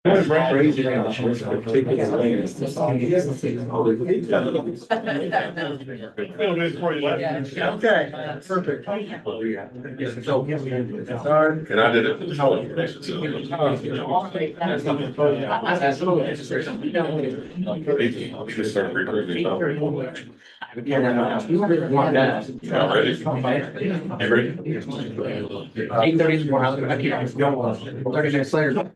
Okay, perfect. And I did it. Just start recruiting. Y'all ready? You ready? 8:30 tomorrow. 30 minutes later.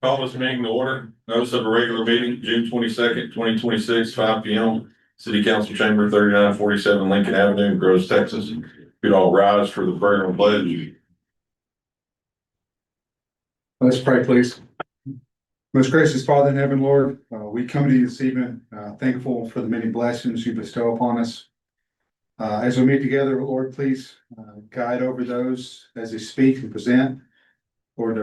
Call this meeting to order. Notice of a regular meeting, June 22nd, 2026, 5 p.m. City Council Chamber, 3947 Lincoln Avenue, Groves, Texas. We'd all rise for the prayer and pledge. Let's pray, please. Most gracious Father in heaven, Lord, we come to you this evening, thankful for the many blessings you bestow upon us. As we meet together, Lord, please guide over those as they speak and present, Lord,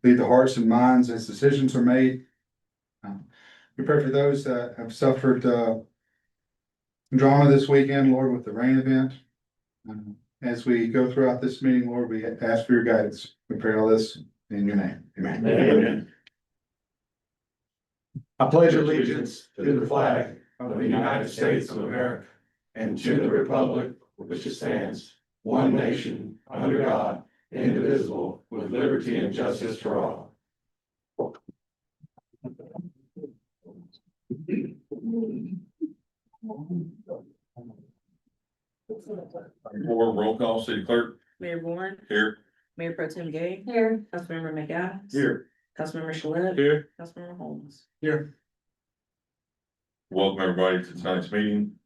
lead the hearts and minds as decisions are made. We pray for those that have suffered drama this weekend, Lord, with the rain event. As we go throughout this meeting, Lord, we ask for your guidance. We pray all this in your name. Amen. Amen. I pledge allegiance to the flag of the United States of America and to the republic which stands, one nation, under God, indivisible, with liberty and justice for all. Board roll call, city clerk. Mayor Warren, Here. Mayor Pro Tem Gay, Here. Councilmember McAdams. Here. Councilmember Shalit. Here. Councilmember Holmes. Here. Welcome everybody to tonight's meeting.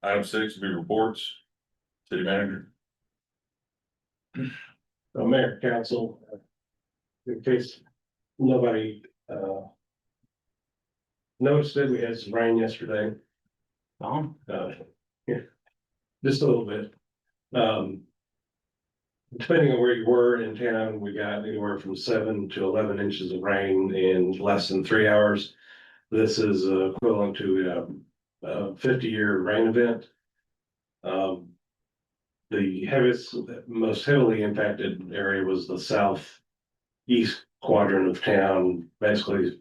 Item 6 will be reports. City manager. Mayor, council, in case nobody noticed it, we had some rain yesterday. Yeah, just a little bit. Depending on where you were in town, we got anywhere from 7 to 11 inches of rain in less than 3 hours. This is equivalent to a 50-year rain event. The heaviest, most heavily impacted area was the southeast quadrant of town, basically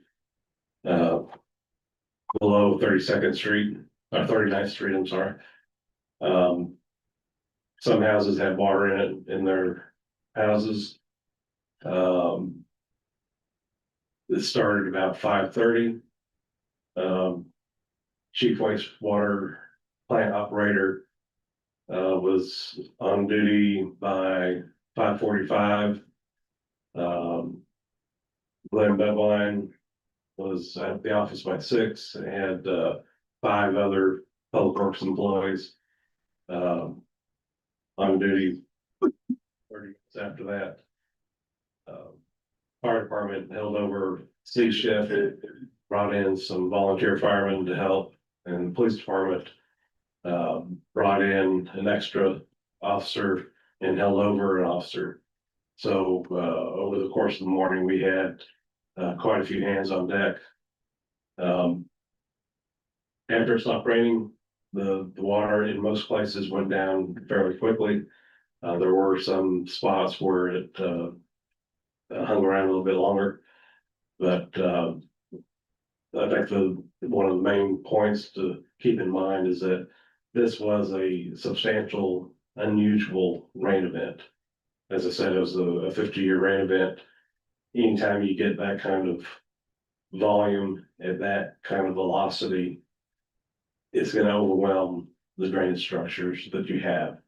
below 32nd Street, or 39th Street, I'm sorry. Some houses had water in it, in their houses. It started about 5:30. Chief wastewater plant operator was on duty by 5:45. Glenn Bedline was at the office by 6 and had 5 other public works employees on duty after that. Fire department held over C shift, brought in some volunteer firemen to help, and the police department brought in an extra officer and held over an officer. So, over the course of the morning, we had quite a few hands on deck. After it stopped raining, the water in most places went down fairly quickly. There were some spots where it hung around a little bit longer. But I think one of the main points to keep in mind is that this was a substantial, unusual rain event. As I said, it was a 50-year rain event. Anytime you get that kind of volume at that kind of velocity, it's going to overwhelm the drainage structures that you have.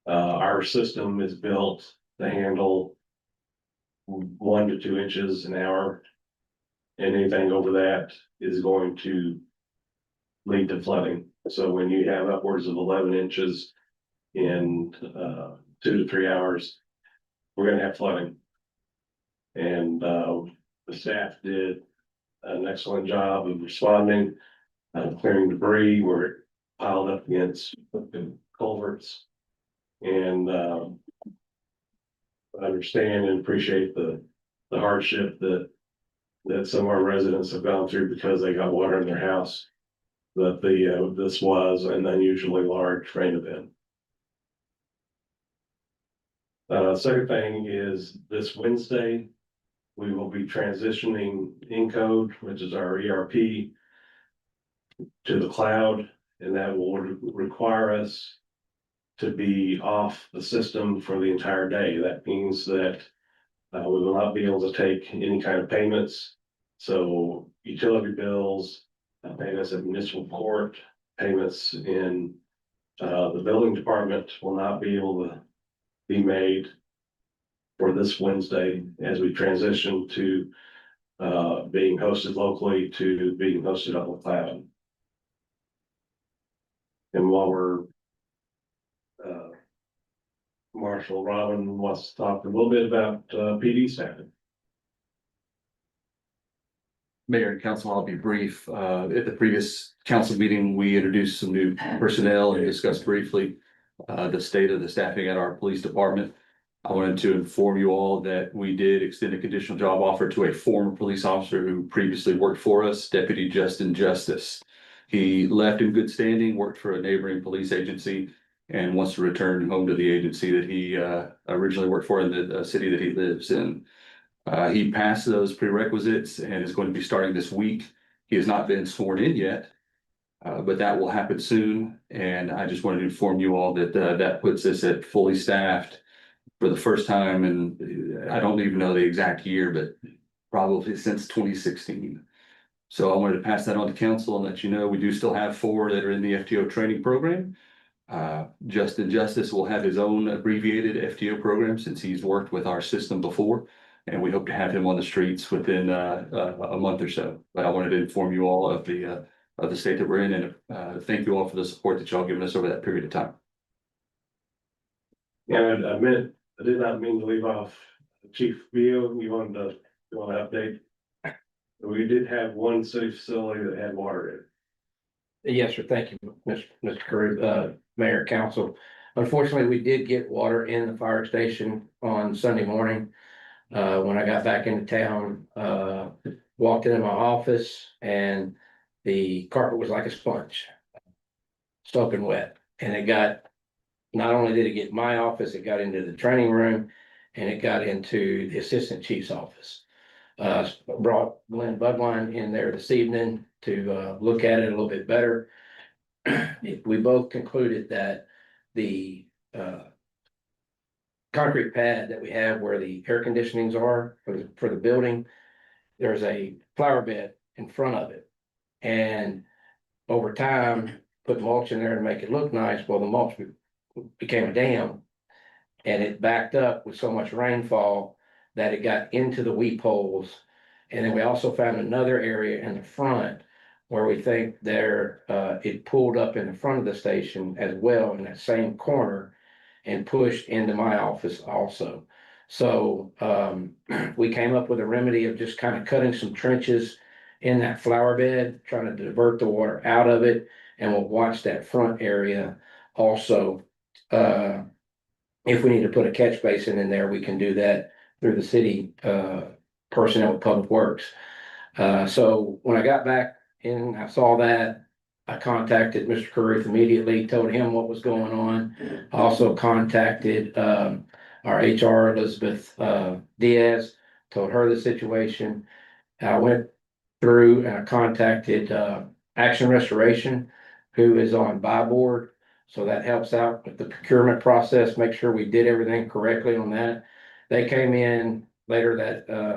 Our system is built to handle 1 to 2 inches an hour, and anything over that is going to lead to flooding. So when you have upwards of 11 inches in 2 to 3 hours, we're going to have flooding. And the staff did an excellent job of responding, clearing debris where it piled up against culverts. And I understand and appreciate the hardship that some of our residents have gone through because they got water in their house. But this was an unusually large rain event. Second thing is this Wednesday, we will be transitioning Encode, which is our ERP, to the cloud, and that will require us to be off the system for the entire day. That means that we will not be able to take any kind of payments. So utility bills, payments at municipal court, payments in the building department will not be able to be made for this Wednesday as we transition to being hosted locally to being hosted on the cloud. And while we're Marshall Robin wants to talk a little bit about PD staffing. Mayor and council, I'll be brief. At the previous council meeting, we introduced some new personnel and discussed briefly the state of the staffing at our police department. I wanted to inform you all that we did extend a conditional job offer to a former police officer who previously worked for us, Deputy Justin Justice. He left in good standing, worked for a neighboring police agency, and wants to return home to the agency that he originally worked for in the city that he lives in. He passed those prerequisites and is going to be starting this week. He has not been sworn in yet, but that will happen soon. And I just wanted to inform you all that that puts us at fully staffed for the first time, and I don't even know the exact year, but probably since 2016. So I wanted to pass that on to council and let you know we do still have 4 that are in the FTO training program. Justin Justice will have his own abbreviated FTO program since he's worked with our system before, and we hope to have him on the streets within a month or so. But I wanted to inform you all of the state that we're in, and thank you all for the support that y'all given us over that period of time. And I did not mean to leave off Chief Vio. You want to update? We did have one city facility that had water in it. Yes, sir. Thank you, Mr. Carew, Mayor, Council. Unfortunately, we did get water in the fire station on Sunday morning. When I got back into town, walked into my office and the carpet was like a sponge, soaking wet. And it got, not only did it get my office, it got into the training room and it got into the assistant chief's office. Brought Glenn Budline in there this evening to look at it a little bit better. We both concluded that the concrete pad that we have where the air conditionings are for the building, there's a flower bed in front of it. And over time, put mulch in there to make it look nice. Well, the mulch became a dam and it backed up with so much rainfall that it got into the weep holes. And then we also found another area in the front where we think it pulled up in the front of the station as well in that same corner. and pushed into my office also. So, we came up with a remedy of just kind of cutting some trenches in that flower bed, trying to divert the water out of it, and we'll watch that front area also. If we need to put a catch basin in there, we can do that through the city, personnel with Public Works. So when I got back in, I saw that, I contacted Mr. Caruth immediately, told him what was going on. I also contacted, our HR, Elizabeth, Diaz, told her the situation. I went through and I contacted, Action Restoration, who is on buy board. So that helps out with the procurement process, make sure we did everything correctly on that. They came in later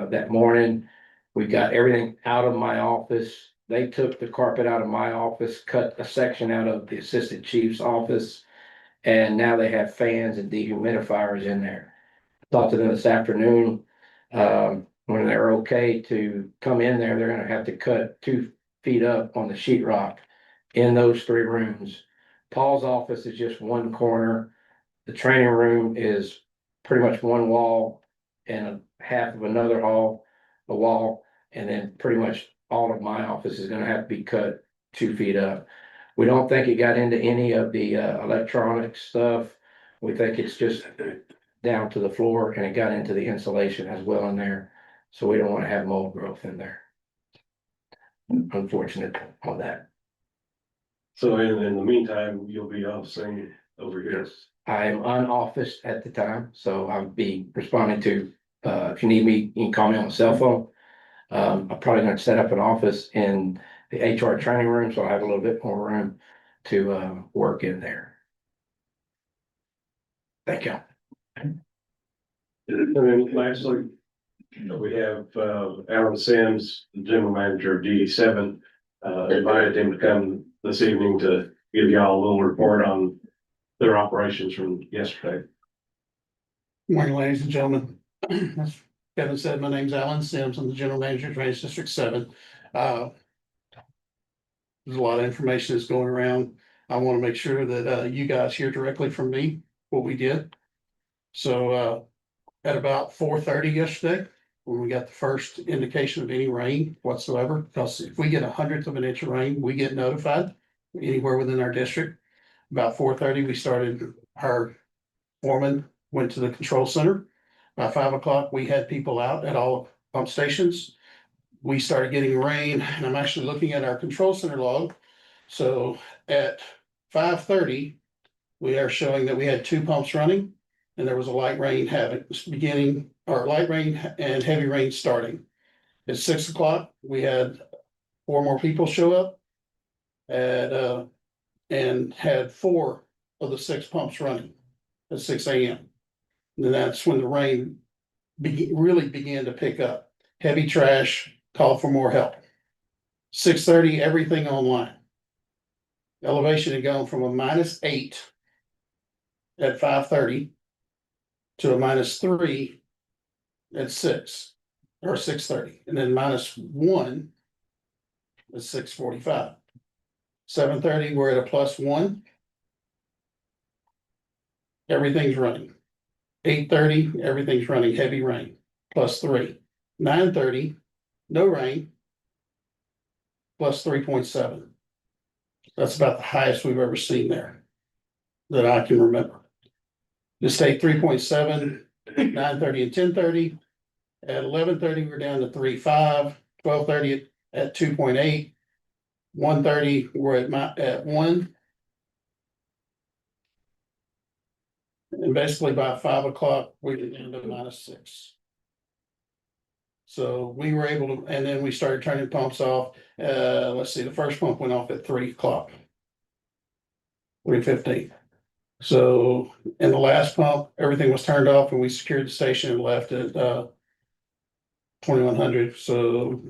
that morning. We got everything out of my office. They took the carpet out of my office, cut a section out of the assistant chief's office. And now they have fans and dehumidifiers in there. Talked to them this afternoon. When they're okay to come in there, they're gonna have to cut 2 feet up on the sheetrock in those 3 rooms. Paul's office is just one corner. The training room is pretty much one wall and a half of another wall, and then pretty much all of my office is gonna have to be cut 2 feet up. We don't think it got into any of the electronic stuff. We think it's just down to the floor, and it got into the insulation as well in there. So we don't want to have mold growth in there. Unfortunate on that. So in the meantime, you'll be officing over here. I'm unofficed at the time, so I'll be responding to, if you need me, you can call me on the cell phone. I'm probably gonna set up an office in the HR training room, so I have a little bit more room to, work in there. Thank you. And then lastly, we have Alan Sims, the general manager of DD7. Invited him to come this evening to give y'all a little report on their operations from yesterday. Morning, ladies and gentlemen. As Kevin said, my name's Alan Sims. I'm the general manager of Drainage District 7. There's a lot of information that's going around. I want to make sure that you guys hear directly from me what we did. So at about 4:30 yesterday, when we got the first indication of any rain whatsoever, because if we get 1/100th of an inch of rain, we get notified anywhere within our district. About 4:30, we started, our foreman went to the control center. By 5 o'clock, we had people out at all pump stations. We started getting rain, and I'm actually looking at our control center log. So at 5:30, we are showing that we had 2 pumps running, and there was a light rain beginning, or light rain and heavy rain starting. At 6 o'clock, we had 4 more people show up and had 4 of the 6 pumps running at 6 a.m. And that's when the rain really began to pick up. Heavy trash, call for more help. 6:30, everything online. Elevation had gone from a -8 at 5:30 to a -3 at 6 or 6:30, and then -1 at 6:45. 7:30, we're at a +1. Everything's running. 8:30, everything's running, heavy rain, +3. 9:30, no rain, +3.7. That's about the highest we've ever seen there that I can remember. The state 3.7, 9:30 and 10:30. At 11:30, we're down to 3.5, 12:30 at 2.8, 1:30, we're at 1. And basically by 5 o'clock, we were down to -6. So we were able to, and then we started turning pumps off. Let's see, the first pump went off at 3 o'clock. 3:15. So in the last pump, everything was turned off and we secured the station and left at 2100. So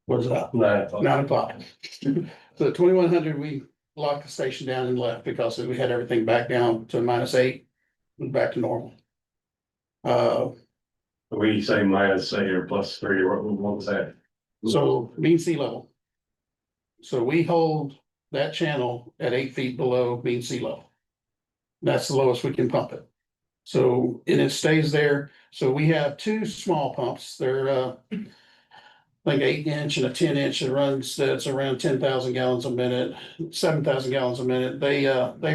what's that? 9 o'clock. So at 2100, we locked the station down and left because we had everything back down to -8 and back to normal. We say -8 or +3, or what was that? So mean sea level. So we hold that channel at 8 feet below mean sea level. That's the lowest we can pump it. So, and it stays there. So we have two small pumps. They're, like 8 inch and a 10 inch. It runs, that's around 10,000 gallons a minute, 7,000 gallons a minute. They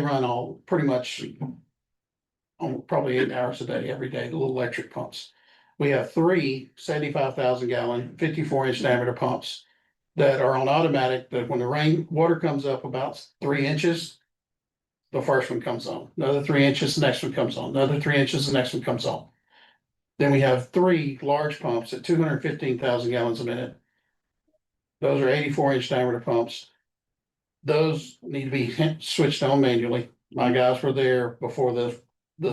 run all pretty much on probably 8 hours a day, every day, the little electric pumps. We have three 75,000 gallon, 54 inch diameter pumps that are on automatic, that when the water comes up about 3 inches, the first one comes on, another 3 inches, the next one comes on, another 3 inches, the next one comes on. Then we have three large pumps at 215,000 gallons a minute. Those are 84 inch diameter pumps. Those need to be switched on manually. My guys were there before the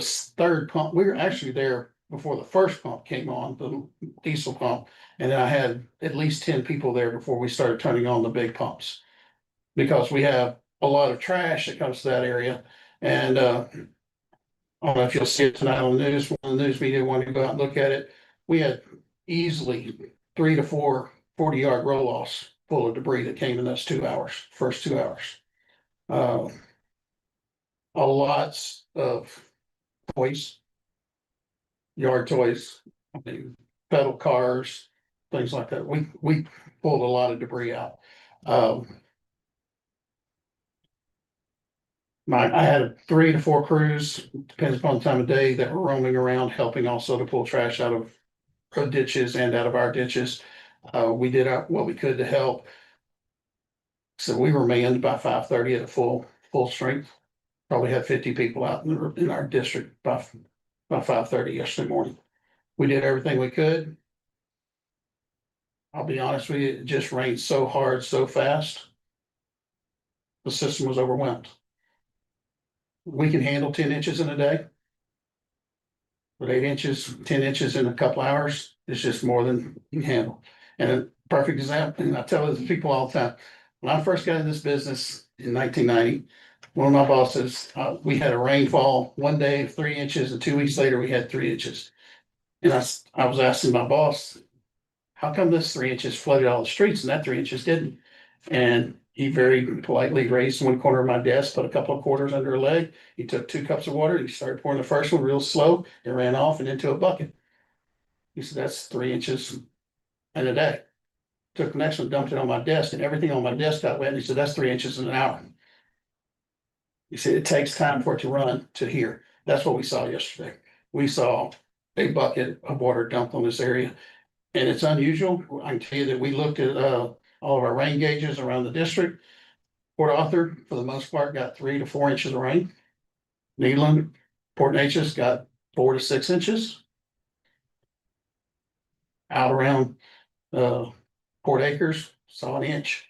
third pump. We were actually there before the first pump came on, the diesel pump. And then I had at least 10 people there before we started turning on the big pumps. Because we have a lot of trash that comes to that area. And I don't know if you'll see it tonight on the news, when the news media wanted to go out and look at it. We had easily 3 to 4 40-yard roll-offs full of debris that came in those 2 hours, first 2 hours. A lots of toys, yard toys, I mean, pedal cars, things like that. We pulled a lot of debris out. I had 3 to 4 crews, depends upon the time of day, that were roaming around, helping also to pull trash out of road ditches and out of our ditches. We did what we could to help. So we were manned by 5:30 at full strength. Probably had 50 people out in our district by 5:30 yesterday morning. We did everything we could. I'll be honest with you, it just rained so hard, so fast. The system was overwhelmed. We can handle 10 inches in a day. But 8 inches, 10 inches in a couple hours is just more than you can handle. And a perfect example, and I tell the people all the time, when I first got in this business in 1990, one of my bosses, we had a rainfall one day of 3 inches, and 2 weeks later we had 3 inches. And I was asking my boss, how come this 3 inches flooded all the streets and that 3 inches didn't? And he very politely raised one corner of my desk, put a couple of quarters under a leg. He took 2 cups of water. He started pouring the first one real slow. It ran off and into a bucket. He said, that's 3 inches in a day. Took the next one, dumped it on my desk, and everything on my desk got wet. And he said, that's 3 inches in an hour. He said, it takes time for it to run to here. That's what we saw yesterday. We saw a bucket of water dumped on this area. And it's unusual. I can tell you that we looked at all of our rain gauges around the district. Port Arthur, for the most part, got 3 to 4 inches of rain. Neyland, Port Neches got 4 to 6 inches. Out around Port Acres, saw an inch.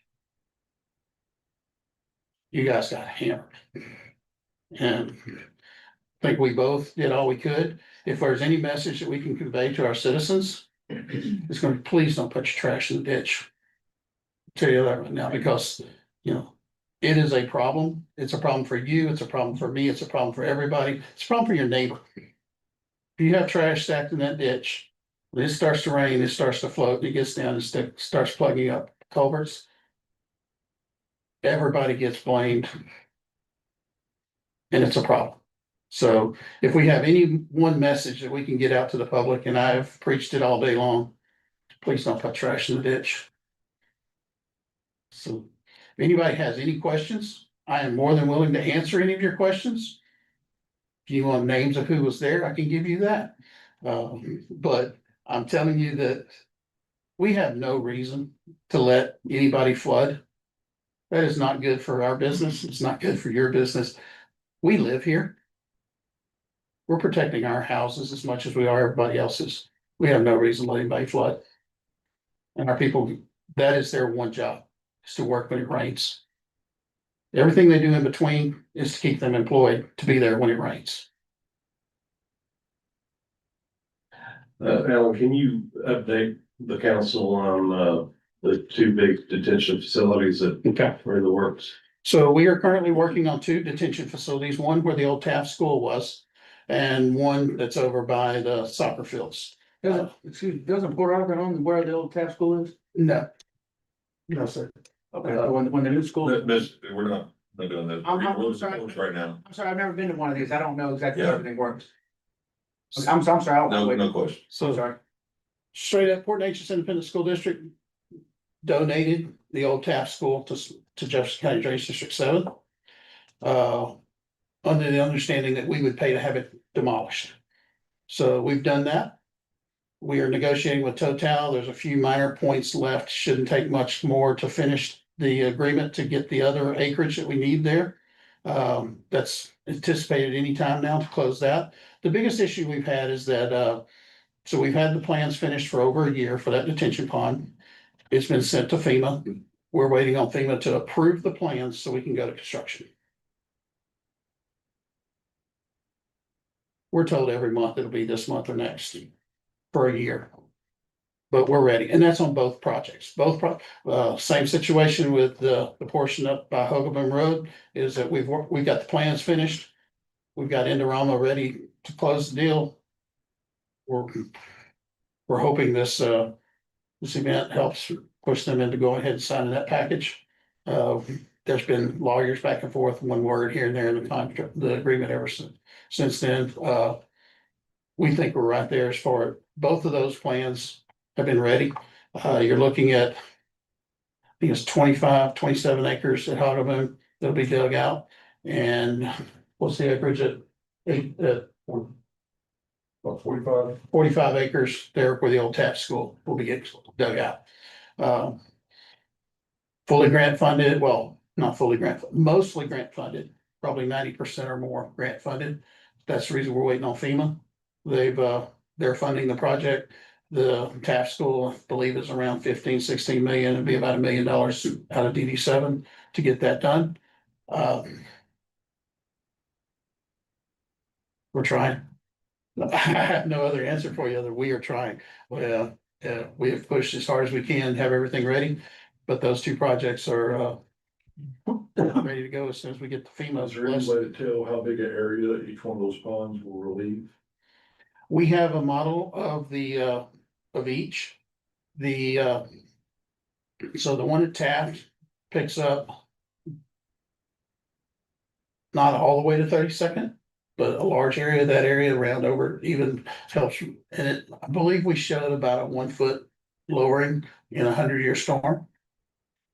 You guys got hammered. And I think we both did all we could. If there's any message that we can convey to our citizens, it's going to be, please don't put your trash in the ditch. I'll tell you that right now, because, you know, it is a problem. It's a problem for you. It's a problem for me. It's a problem for everybody. It's a problem for your neighbor. If you have trash stacked in that ditch, when it starts to rain, it starts to float, and it gets down and starts plugging up culverts. Everybody gets blamed. And it's a problem. So if we have any one message that we can get out to the public, and I've preached it all day long, please don't put trash in the ditch. So if anybody has any questions, I am more than willing to answer any of your questions. If you want names of who was there, I can give you that. But I'm telling you that we have no reason to let anybody flood. That is not good for our business. It's not good for your business. We live here. We're protecting our houses as much as we are everybody else's. We have no reason to let anybody flood. And our people, that is their one job, is to work when it rains. Everything they do in between is to keep them employed, to be there when it rains. Alan, can you update the council on the 2 big detention facilities that Okay. are in the works? So we are currently working on 2 detention facilities, one where the old Taft School was, and one that's over by the soccer fields. Doesn't Port Arthur own where the old Taft School is? No. No, sir. Okay, when the new school. We're not They're doing the I'm sorry. reports right now. I'm sorry, I've never been to one of these. I don't know exactly how Yeah. everything works. I'm sorry, I don't No, know. no question. I'm So sorry. straight up, Port Neches Independent School District donated the old Taft School to Jefferson County Drainage District 7. Under the understanding that we would pay to have it demolished. So we've done that. We are negotiating with Total. There's a few minor points left. Shouldn't take much more to finish the agreement to get the other acreage that we need there. That's anticipated anytime now to close that. The biggest issue we've had is that, so we've had the plans finished for over a year for that detention pond. It's been sent to FEMA. We're waiting on FEMA to approve the plans so we can go to construction. We're told every month it'll be this month or next for a year. But we're ready, and that's on both projects, same situation with the portion up by Hogaboom Road is that we've got the plans finished. We've got Indorama ready to close the deal. We're hoping this event helps push them into going ahead and signing that package. There's been lawyers back and forth, one word here and there in the contract, the agreement ever since then. We think we're right there as far, both of those plans have been ready. You're looking at, I think it's 27 acres at Hogaboom that'll be dug out. And what's the acreage at 45 acres there where the old Taft School will be getting dug out. Fully grant funded, well, not fully mostly grant funded, probably 90% or more grant funded. That's the reason we're waiting on FEMA. They're funding the project. The Taft School, I believe, is around 15-16 million. It'd be about $1 million out of DD7 to get that done. We're trying. I have no other answer for you other we are trying. Well, we have pushed as hard as we can, have everything ready, but those two projects are ready to go as soon as we get the FEMA. Is there any way to tell how big an area each one of those ponds will relieve? We have a model of the of each. The so the one at Taft picks up not all the way to 32nd, but a large area of that area around over even helps. And it, I believe we showed about a 1 foot lowering in 100-year storm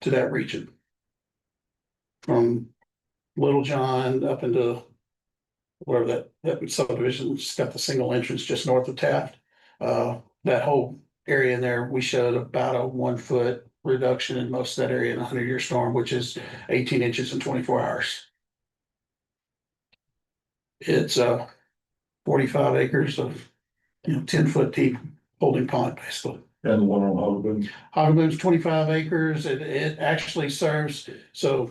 to that region. From Little John up into whatever that subdivision's got the single entrance just north of Taft. That whole area in there, we showed about a 1 foot reduction in most of that area in a 100-year storm, which is 18 inches in 24 hours. It's 45 acres of 10-foot deep holding pond, basically. And the one on Hogaboom? Hogaboom's 25 acres. It actually serves, so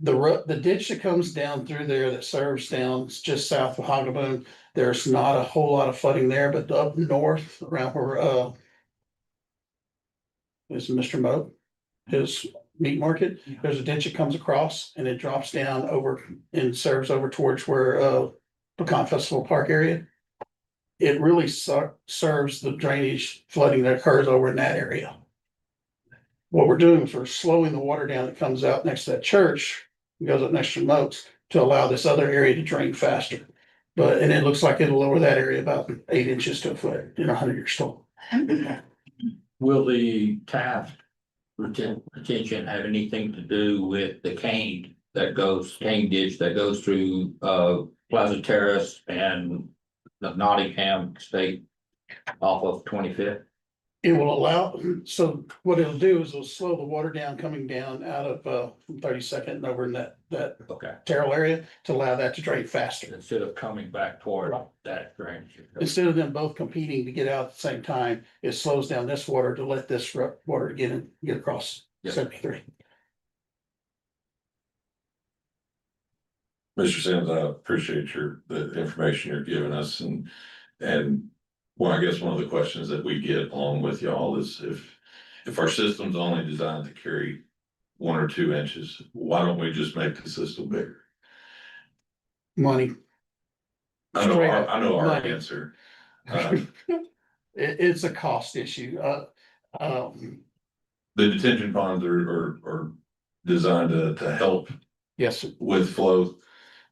the ditch that comes down through there that serves down just south of Hogaboom, there's not a whole lot of flooding there, but up north around where is Mr. Moat, his meat market, there's a ditch that comes across and it drops down over and serves over towards where Pecan Festival Park area. It really serves the drainage flooding that occurs over in that area. What we're doing is we're slowing the water down that comes out next to that church, goes up next to Moats to allow this other area to drain faster. And it looks like it'll lower that area about 8 inches to a foot in a 100-year storm. Will the Taft retention have anything to do with the cane ditch that goes through Plaza Terrace and the Nottingham State off of 25th? It will allow, so what it'll do is it'll slow the water down coming down out of from 32nd and over in that Okay, Terrell area to allow that to drain faster. instead of coming back toward that drainage. Instead of them both competing to get out at the same time, it slows down this water to let this water get across Yeah. 73. Mr. Sims, I appreciate the information you're giving us and well, I guess one of the questions that we get along with y'all is if our system's only designed to carry 1 or 2 inches, why don't we just make the system bigger? Money. I know Straight our, up I know our money. answer. It's a cost issue. The detention ponds are designed to help Yes, sir. with flow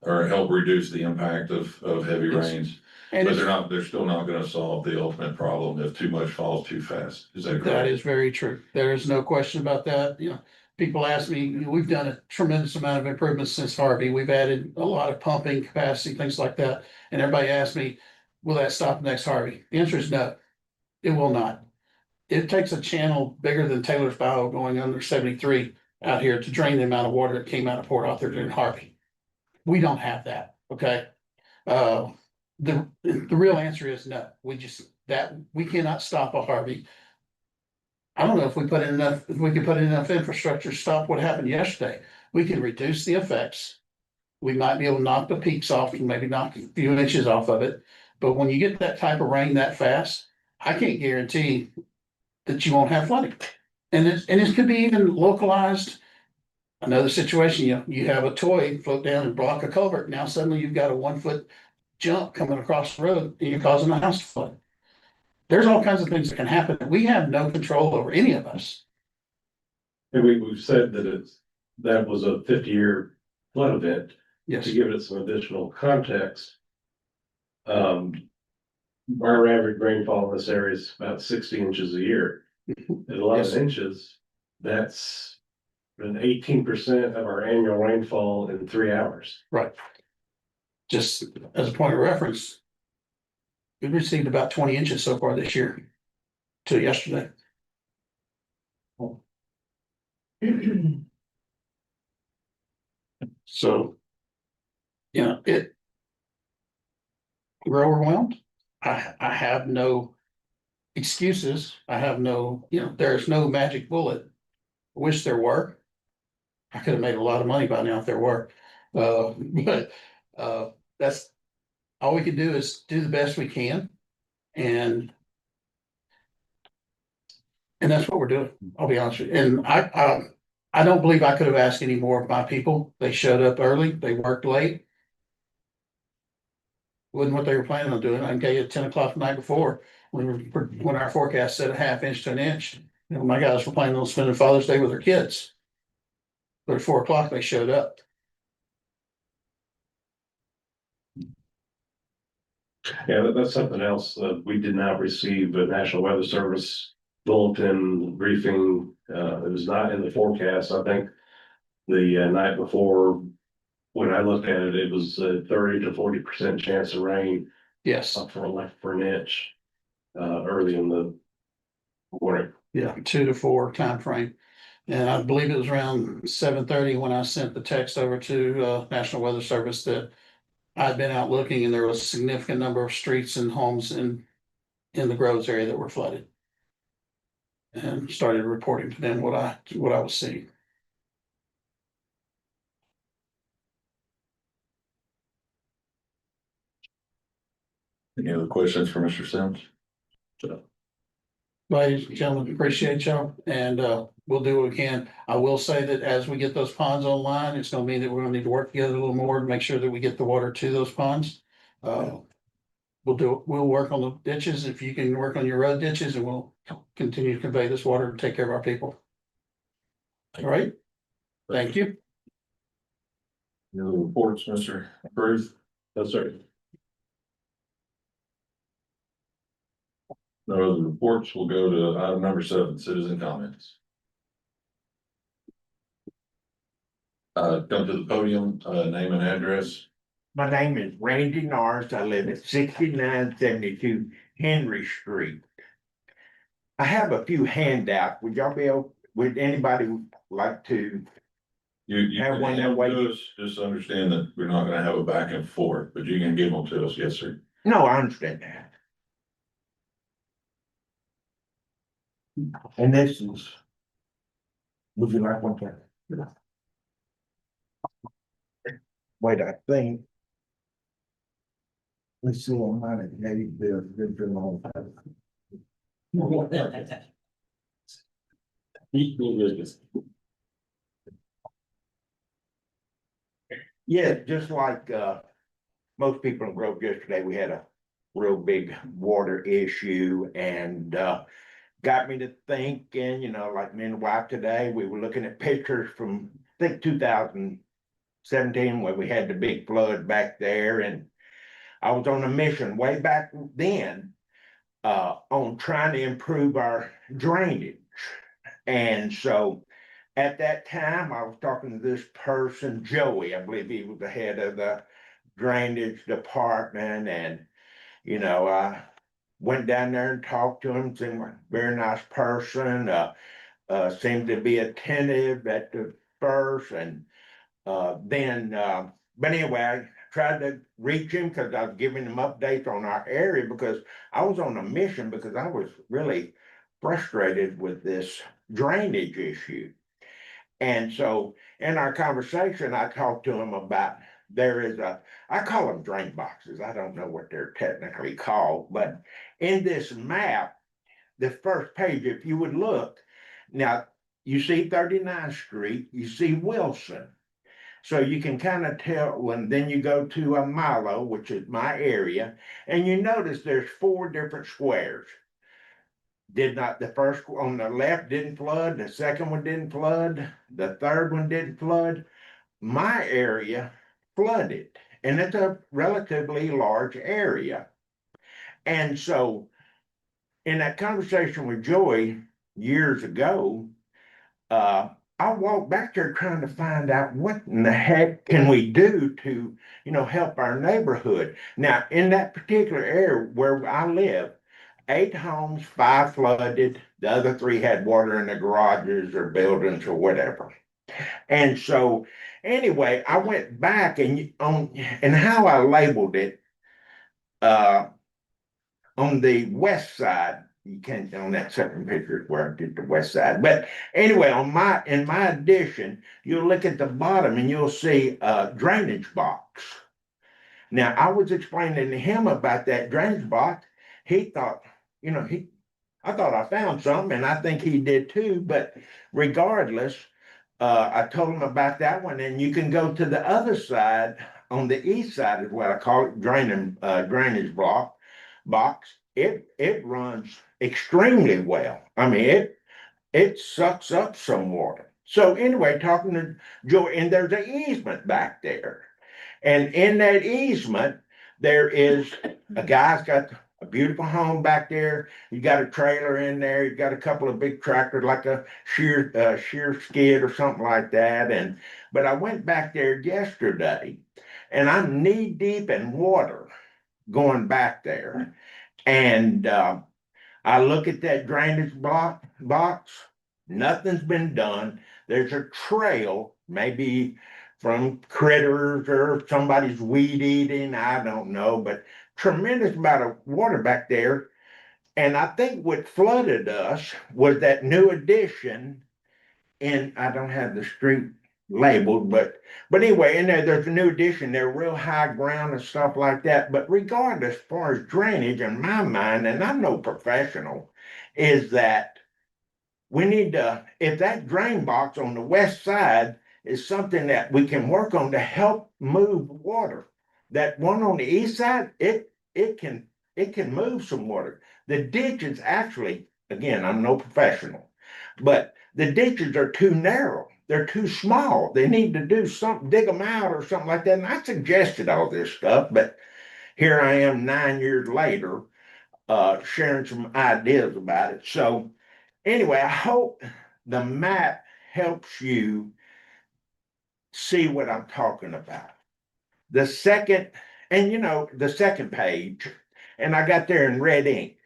or help reduce the impact of heavy Yes. rains. And But it's- they're still not gonna solve the ultimate problem if too much falls too fast. Is that that correct? is very true. There is no question about that. You know, people ask me, we've done a tremendous amount of improvements since Harvey. We've added a lot of pumping capacity, things like that. And everybody asks me, will that stop next Harvey? The answer is no. It will not. It takes a channel bigger than Taylor's Bow going under 73 out here to drain the amount of water that came out of Port Arthur during Harvey. We don't have that, okay? The real answer is no. We cannot stop a Harvey. I don't know if we put in enough, if we could put in enough infrastructure to stop what happened yesterday. We can reduce the effects. We might be able to knock the peaks off and maybe knock a few inches off of it. But when you get that type of rain that fast, I can't guarantee that you won't have flooding. And it could be even localized. Another situation, you have a toy float down and block a culvert. Now suddenly you've got a 1 foot jump coming across the road and you're causing a house to flood. There's all kinds of things that can happen. We have no control over any of us. And we've said that that was a 50-year flood event. Yes, To give it some additional context. Our average rainfall in this area is about 60 inches a year. At 11 Yes. inches, that's an 18% of our annual rainfall in 3 hours. right. Just as a point of reference. We've received about 20 inches so far this year. Till yesterday. So. We're overwhelmed. I have no excuses. I have no, there's no magic bullet. Wish there were. I could have made a lot of money by now if there were. But that's all we can do is do the best we can. And that's what we're doing. I'll be honest with you. And I don't believe I could have asked any more of my people. They showed up early. They worked late. Wasn't what they were planning on doing. I can tell you at 10 o'clock the night before, when our forecast said a half inch to an inch. My guys were planning on spending Father's Day with their kids. But at 4 o'clock, they showed up. Yeah, that's something else. We did not receive a National Weather Service bulletin briefing. It was not in the forecast. I think the night before, when I looked at it, it was a 30 to 40% chance of rain. Yes. Up for an inch, early in the morning. Yeah, 2 to 4 time frame. And I believe it was around 7:30 when I sent the text over to National Weather Service that I'd been out looking and there was a significant number of streets and homes in the Groves area that were flooded. And started reporting to them what I was seeing. Any other questions for Mr. Sims? Ladies and gentlemen, appreciate y'all and we'll do what we can. I will say that as we get those ponds online, it's gonna mean that we're gonna need to work together a little more to make sure that we get the water to those ponds. We'll work on the ditches. If you can work on your road ditches and we'll continue to convey this water and take care of our people. All right? Thank you. Any other reports, Mr. Bruce? No, sir. No other reports. We'll go to item number 7, citizen comments. Come to the podium, name and address. My name is Randy Norris. I live at 6972 Henry Street. I have a few handouts. Would anybody like to? You Have can one hand that way. them to us. Just understand that we're not gonna have a back and forth, but you can give them to us. Yes, sir. No, I understand that. And this is. Would you like one? Wait, I think. Let's see, on mine, maybe they're good for a long time. Yeah, just like most people in Grove yesterday, we had a real big water issue and got me to thinking, like me and the wife today, we were looking at pictures from think 2017 when we had the big flood back there, and I was on a mission way back then on trying to improve our drainage. And so at that time, I was talking to this person, Joey, I believe he was the head of the drainage department, and I went down there and talked to him, seemed like a very nice person, seemed to be attentive at the first, and but anyway, I tried to reach him because I was giving him updates on our area because I was on a mission because I was really frustrated with this drainage issue. And so in our conversation, I talked to him about I call them drain boxes. I don't know what they're technically called, but in this map, the first page, if you would look, now you see 39th Street, you see Wilson. So you can kind of tell then you go to Milo, which is my area, and you notice there's 4 different squares. The first on the left didn't flood, the second one didn't flood, the third one didn't flood. My area flooded, and it's a relatively large area. And so in that conversation with Joey years ago, I walked back there trying to find out what in the heck can we do to, help our neighborhood. Now, in that particular area where I live, 8 homes, 5 flooded, the other 3 had water in the garages or buildings or whatever. And so anyway, I went back and how I labeled it, on the west side, you can't, on that second picture where I did the west side. But anyway, in my addition, you'll look at the bottom and you'll see a drainage box. Now, I was explaining to him about that drainage box. He thought, I thought I found something, and I think he did too. But regardless, I told him about that one, and you can go to the other side on the east side is what I call it, drainage box. It runs extremely well. I mean, it sucks up some water. So anyway, talking to Joe, and there's an easement back there. And in that easement, there is a guy's got a beautiful home back there. He's got a trailer in there. He's got a couple of big tractors, like a shear skid or something like that. But I went back there yesterday, and I'm knee deep in water going back there. And I look at that drainage box, nothing's been done. There's a trail, maybe from critters or somebody's weed eating, I don't know, but tremendous amount of water back there. And I think what flooded us was that new addition I don't have the street labeled, but anyway, in there's a new addition there, real high ground and stuff like that. But regardless, as far as drainage, in my mind, and I'm no professional, is that we need to, if that drain box on the west side is something that we can work on to help move water, that one on the east side, it can move some water. The ditches actually, again, I'm no professional, but the ditches are too narrow. They're too small. They need to do something, dig them out or something like that. And I suggested all this stuff, but here I am 9 years later, sharing some ideas about it. So anyway, I hope the map helps you see what I'm talking about. The second page, and I got there in red ink.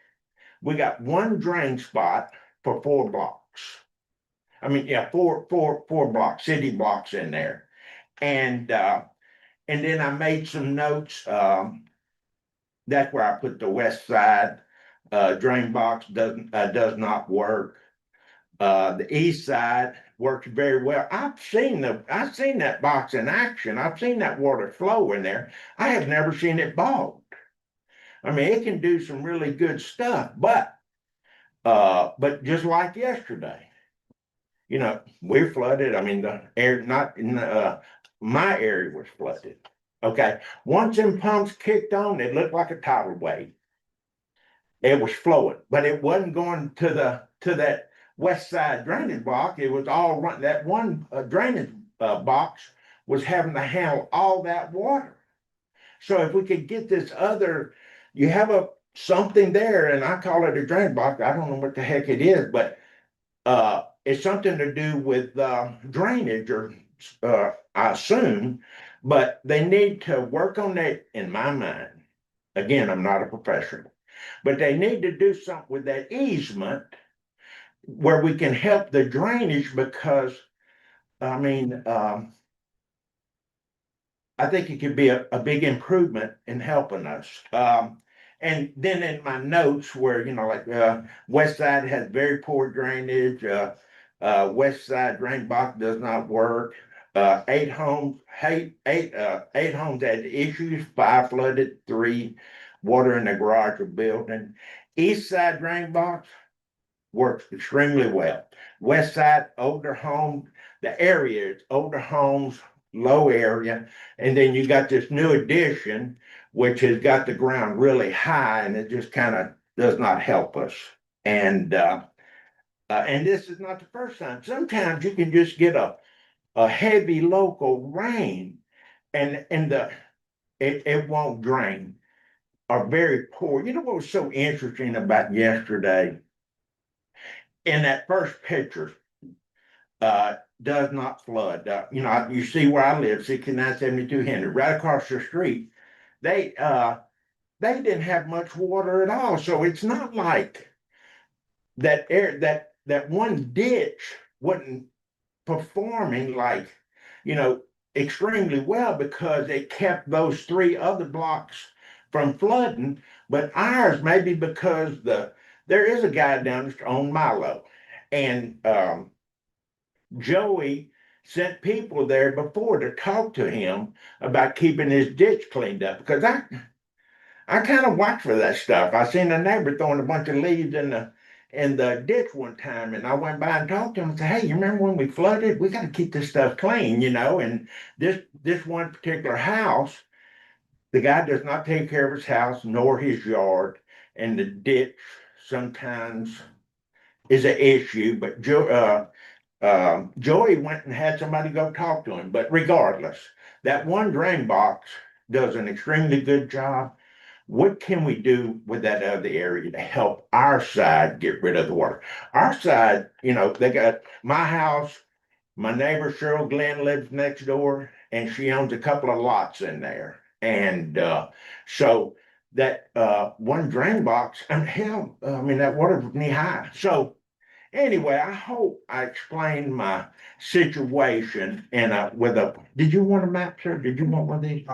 We got one drain spot for 4 blocks. I mean, yeah, four blocks, city blocks in there. And then I made some notes. That's where I put the west side drain box does not work. The east side works very well. I've seen that box in action. I've seen that water flow in there. I have never seen it bogged. I mean, it can do some really good stuff, but just like yesterday, we're flooded. I mean, the air, not in my area was flooded. Okay. Once them pumps kicked on, it looked like a tidal wave. It was flowing, but it wasn't going to that west side drainage block. It was all run. That one drainage box was having to handle all that water. So if we could get this other, you have something there, and I call it a drain box, I don't know what the heck it is, but it's something to do with drainage or I assume, but they need to work on that in my mind. Again, I'm not a professional, but they need to do something with that easement where we can help the drainage because, I mean, I think it could be a big improvement in helping us. And then in my notes where, you know, like, West Side has very poor drainage, West Side drain box does not work. 8 homes, eight homes had issues, 5 flooded, 3 water in the garage or building. East Side drain box works extremely well. West Side, older home, the area, it's older homes, low area, and then you got this new addition, which has got the ground really high, and it just kind of does not help us. And this is not the first time. Sometimes you can just get a heavy local rain, and it won't drain, or very poor. You know what was so interesting about yesterday? In that first picture, does not flood. You know, you see where I live, 6972 Henry, right across the street. They didn't have much water at all. So it's not like that one ditch wasn't performing like, you know, extremely well because it kept those 3 other blocks from flooding. But ours, maybe because there is a guy down on Milo, and Joey sent people there before to talk to him about keeping his ditch cleaned up, because I kind of watch for that stuff. I seen a neighbor throwing a bunch of leaves in the ditch one time, and I went by and talked to him and said, "Hey, you remember when we flooded? We got to keep this stuff clean, you know." And this one particular house, the guy does not take care of his house nor his yard, and the ditch sometimes is an issue. But Joey went and had somebody go talk to him. But regardless, that one drain box does an extremely good job. What can we do with that other area to help our side get rid of the water? Our side, you know, they got my house, my neighbor Cheryl Glenn lives next door, and she owns a couple of lots in there. And so that one drain box, and hell, I mean, that water's knee high. So anyway, I hope I explained my situation did you want a map, sir? Did you want one of these?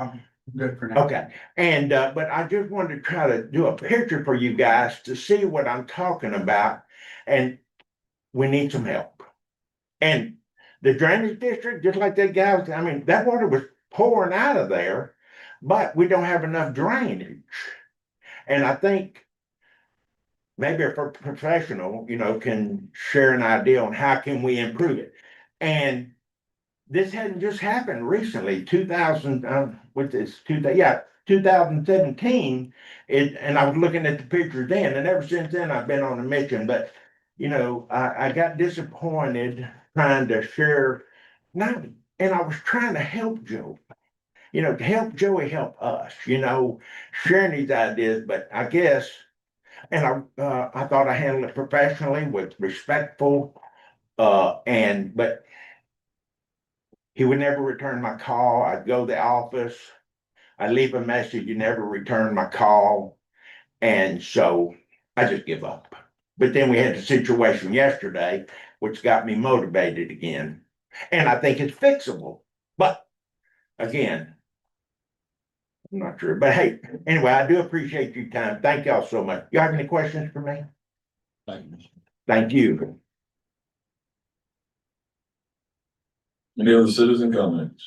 Good for now. Okay, and but I just wanted to try to do a picture for you guys to see what I'm talking about, and we need some help. And the drainage district, just like that guy was, I mean, that water was pouring out of there, but we don't have enough drainage. And I think maybe a professional, you know, can share an idea on how can we improve it. And this hadn't just happened recently, 2017. And I was looking at the picture then, and ever since then I've been on a mission. But you know, I got disappointed trying to share, and I was trying to help Joe, you know, to help Joey help us, you know, sharing these ideas. But I guess, and I thought I handled it professionally with respectful, but he would never return my call. I'd go to the office, I'd leave a message, he never returned my call. And so I just give up. But then we had the situation yesterday, which got me motivated again. And I think it's fixable. But again, I'm not sure. But hey, anyway, I do appreciate your time. Thank y'all so much. You have any questions for me? Thank you. Any other citizen comments?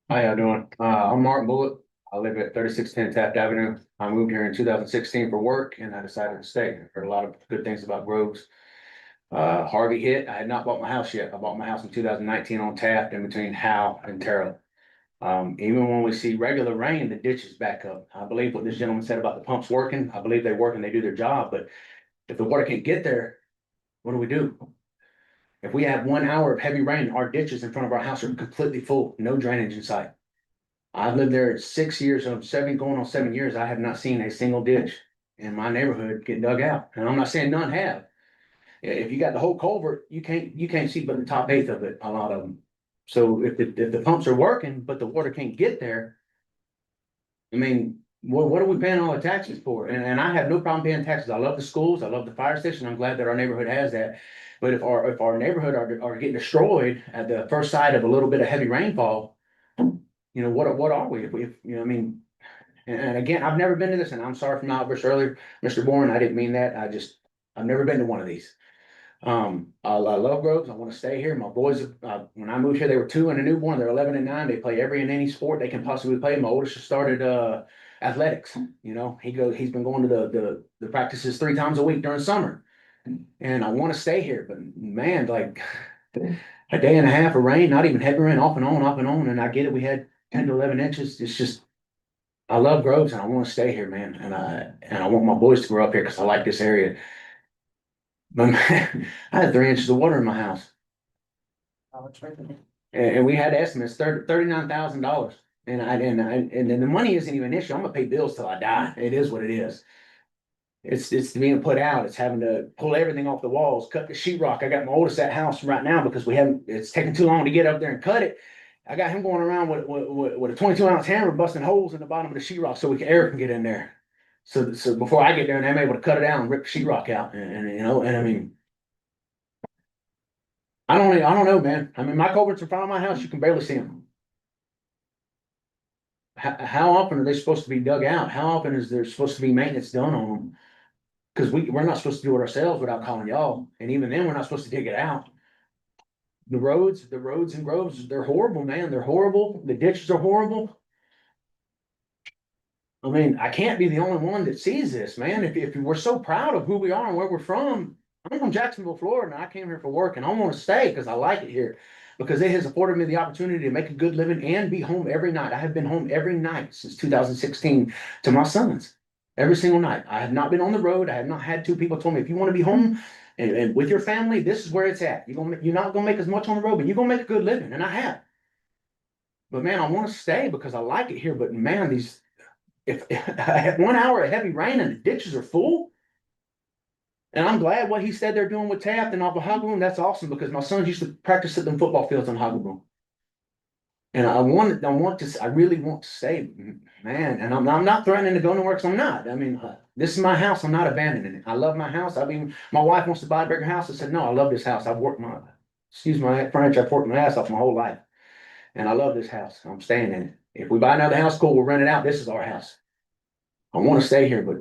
How y'all doing? I'm Mark Bullock. I live at 3610 Taft Avenue. I moved here in 2016 for work, and I decided to stay. I've heard a lot of good things about Groves. Harvey hit. I had not bought my house yet. I bought my house in 2019 on Taft in between Howe and Terrell. Even when we see regular rain, the ditch is back up. I believe what this gentleman said about the pumps working. I believe they work and they do their job, but if the water can't get there, what do we do? If we have 1 hour of heavy rain, our ditches in front of our house are completely full, no drainage in sight. I've lived there 6 years, I'm going on 7 years. I have not seen a single ditch in my neighborhood get dug out. And I'm not saying none have. If you got the whole culvert, you can't see but the top eighth of it, a lot of them. So if the pumps are working, but the water can't get there, I mean, what are we paying all the taxes for? And I have no problem paying taxes. I love the schools. I love the fire station. I'm glad that our neighborhood has that. But if our neighborhood are getting destroyed at the first sight of a little bit of heavy rainfall, you know, what are we? If you know, I mean, and again, I've never been to this, and I'm sorry for my outburst earlier, Mr. Bourne, I didn't mean that. I've never been to one of these. I love Groves. I want to stay here. My boys, when I moved here, they were 2 and a newborn. They're 11 and 9. They play every and any sport they can possibly play. My oldest just started athletics. You know, he's been going to the practices 3 times a week during summer, and I want to stay here. But man, like a day and a half of rain, not even heavy rain, off and on, and I get it. We had 10 to 11 inches. It's just, I love Groves and I want to stay here, man. And I want my boys to grow up here because I like this area. But man, I had 3 inches of water in my house. And we had estimates, $39,000. And then the money isn't even an issue. I'm gonna pay bills till I die. It is what it is. It's being put out. It's having to pull everything off the walls, cut the sheetrock. I got my oldest at house right now because it's taking too long to get up there and cut it. I got him going around with a 22-ounce hammer, busting holes in the bottom of the sheetrock so air can get in there. So before I get there and I'm able to cut it out and rip the sheetrock out, and you know, and I mean, I don't know, man. I mean, my culverts in front of my house, you can barely see them. How often are they supposed to be dug out? How often is there supposed to be maintenance done on them? Because we're not supposed to do it ourselves without calling y'all, and even then, we're not supposed to dig it out. The roads and Groves, they're horrible, man. They're horrible. The ditches are horrible. I mean, I can't be the only one that sees this, man. If we're so proud of who we are and where we're from, I'm from Jacksonville, Florida, and I came here for work, and I want to stay because I like it here, because it has afforded me the opportunity to make a good living and be home every night. I have been home every night since 2016 to my sons, every single night. I have not been on the road. I have not had 2 people told me, if you want to be home and with your family, this is where it's at. You're not gonna make as much on the road, but you're gonna make a good living, and I have. But man, I want to stay because I like it here. But man, if I have 1 hour of heavy rain and the ditches are full, and I'm glad what he said they're doing with Taft and off of Hogglebloom, that's awesome because my sons used to practice at them football fields on Hogglebloom. And I really want to stay, man. And I'm not threatening to go nowhere because I'm not. I mean, this is my house. I'm not abandoning it. I love my house. I mean, my wife wants to buy a bigger house. I said, no, I love this house. Excuse my French, I've worked my ass off my whole life. And I love this house. I'm staying in it. If we buy another house, cool, we'll rent it out. This is our house. I want to stay here, but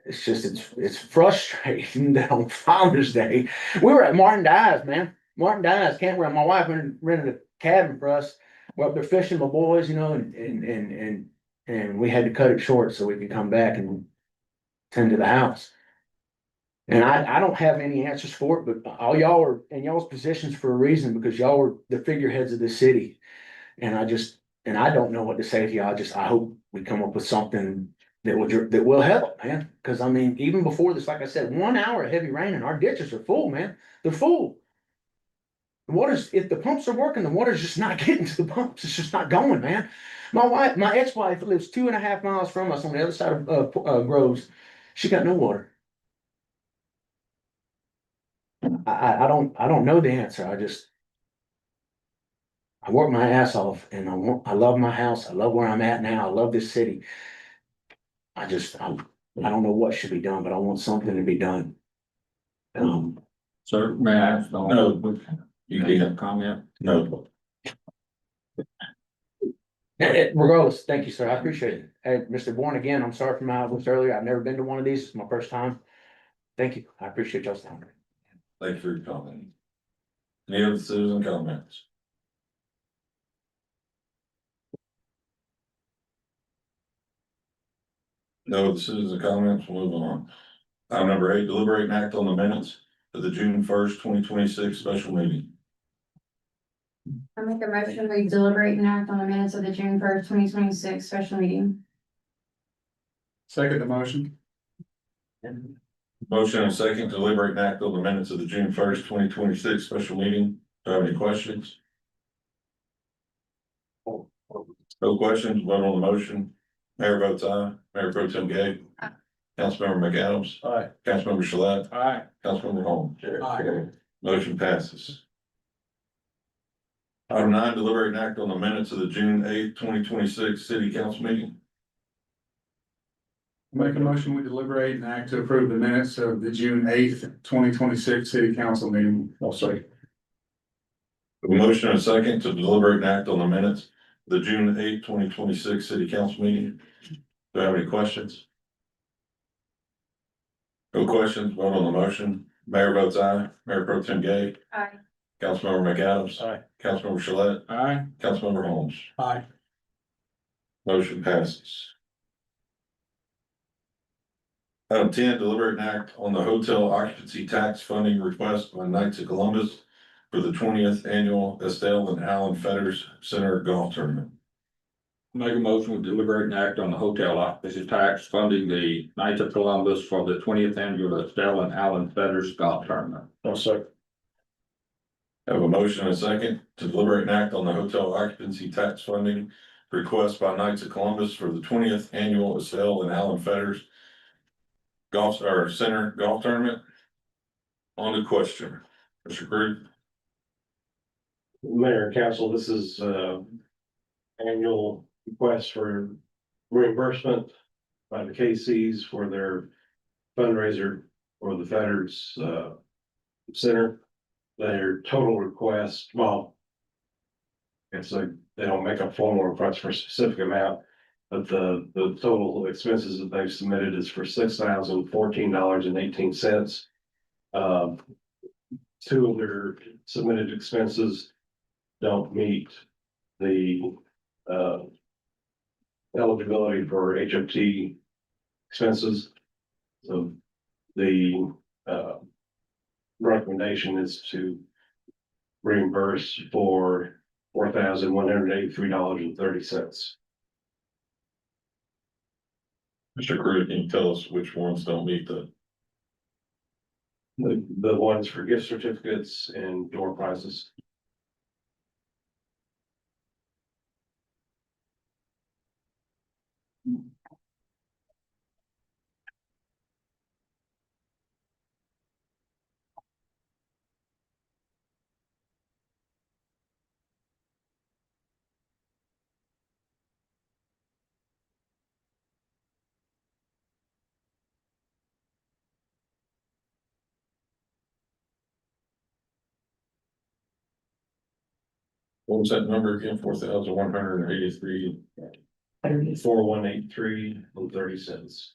it's just, it's frustrating that on Father's Day, we were at Martin Dies, man. Martin Dies campground. My wife rented a cabin for us. We're up there fishing, my boys, you know, and we had to cut it short so we could come back and tend to the house. And I don't have any answers for it, but all y'all are in y'all's positions for a reason, because y'all are the figureheads of the city. And I don't know what to say to y'all. I hope we come up with something that will help, man. Because I mean, even before this, like I said, 1 hour of heavy rain and our ditches are full, man. They're full. If the pumps are working, the water's just not getting to the pumps. It's just not going, man. My ex-wife lives 2.5 miles from us on the other side of Groves. She got no water. I don't know the answer. I work my ass off, and I love my house. I love where I'm at now. I love this city. I don't know what should be done, but I want something to be done. Sir, may I ask? No. You can't comment? No. Regardless, thank you, sir. I appreciate it. Hey, Mr. Bourne, again, I'm sorry for my outburst earlier. I've never been to one of these. It's my first time. Thank you. I appreciate y'all's time. Thank you for your comment. Any other citizen comments? No other citizen comments, we'll move on. Item number 8, deliberate and act on the minutes of the June 1st, 2026 special meeting. I make a motion, we deliberate and act on the minutes of the June 1st, 2026 special meeting. Second the motion. Motion and a second to deliberate and act on the minutes of the June 1st, 2026 special meeting. Do you have any questions? No questions, vote on the motion. Mayor votes aye. Mayor Pro Tem Gay. Aye. Councilmember McAdams. Aye. Councilmember Shalit. Aye. Councilmember Holmes. Aye. Motion passes. Item 9, deliberate and act on the minutes of the June 8th, 2026 city council meeting. Make a motion, we deliberate and act to approve the minutes of the June 8th, 2026 city council meeting. I'll say. A motion and a second to deliberate and act on the minutes of the June 8th, 2026 city council meeting. Do I have any questions? No questions, vote on the motion. Mayor votes aye. Mayor Pro Tem Gay. Aye. Councilmember McAdams. Aye. Councilmember Shalit. Aye. Councilmember Holmes. Aye. Motion passes. Item 10, deliberate and act on the hotel occupancy tax funding request by Knights of Columbus for the 20th annual Estelle and Allen Fetters Center Golf Tournament. Make a motion to deliberate and act on the hotel occupancy tax funding the Knights of Columbus for the 20th annual Estelle and Allen Fetters Golf Tournament. I'll second. Have a motion and a second to deliberate and act on the hotel occupancy tax funding request by Knights of Columbus for the 20th annual Estelle and Allen Fetters Center Golf Tournament. On the question, Mr. Crew. Mayor and council, this is annual request for reimbursement by the KCs for their fundraiser for the Fetters Center. Their total request, well, it's like they don't make a formal request for a specific amount, but the total expenses that they've submitted is for $6,014.18. Two of their submitted expenses don't meet the eligibility for HFT expenses. So the recommendation is to reimburse for $4,183.30. Mr. Crew, can you tell us which ones don't meet the? The ones for gift certificates and door prizes. What was that number again? 4,183. 4183.30.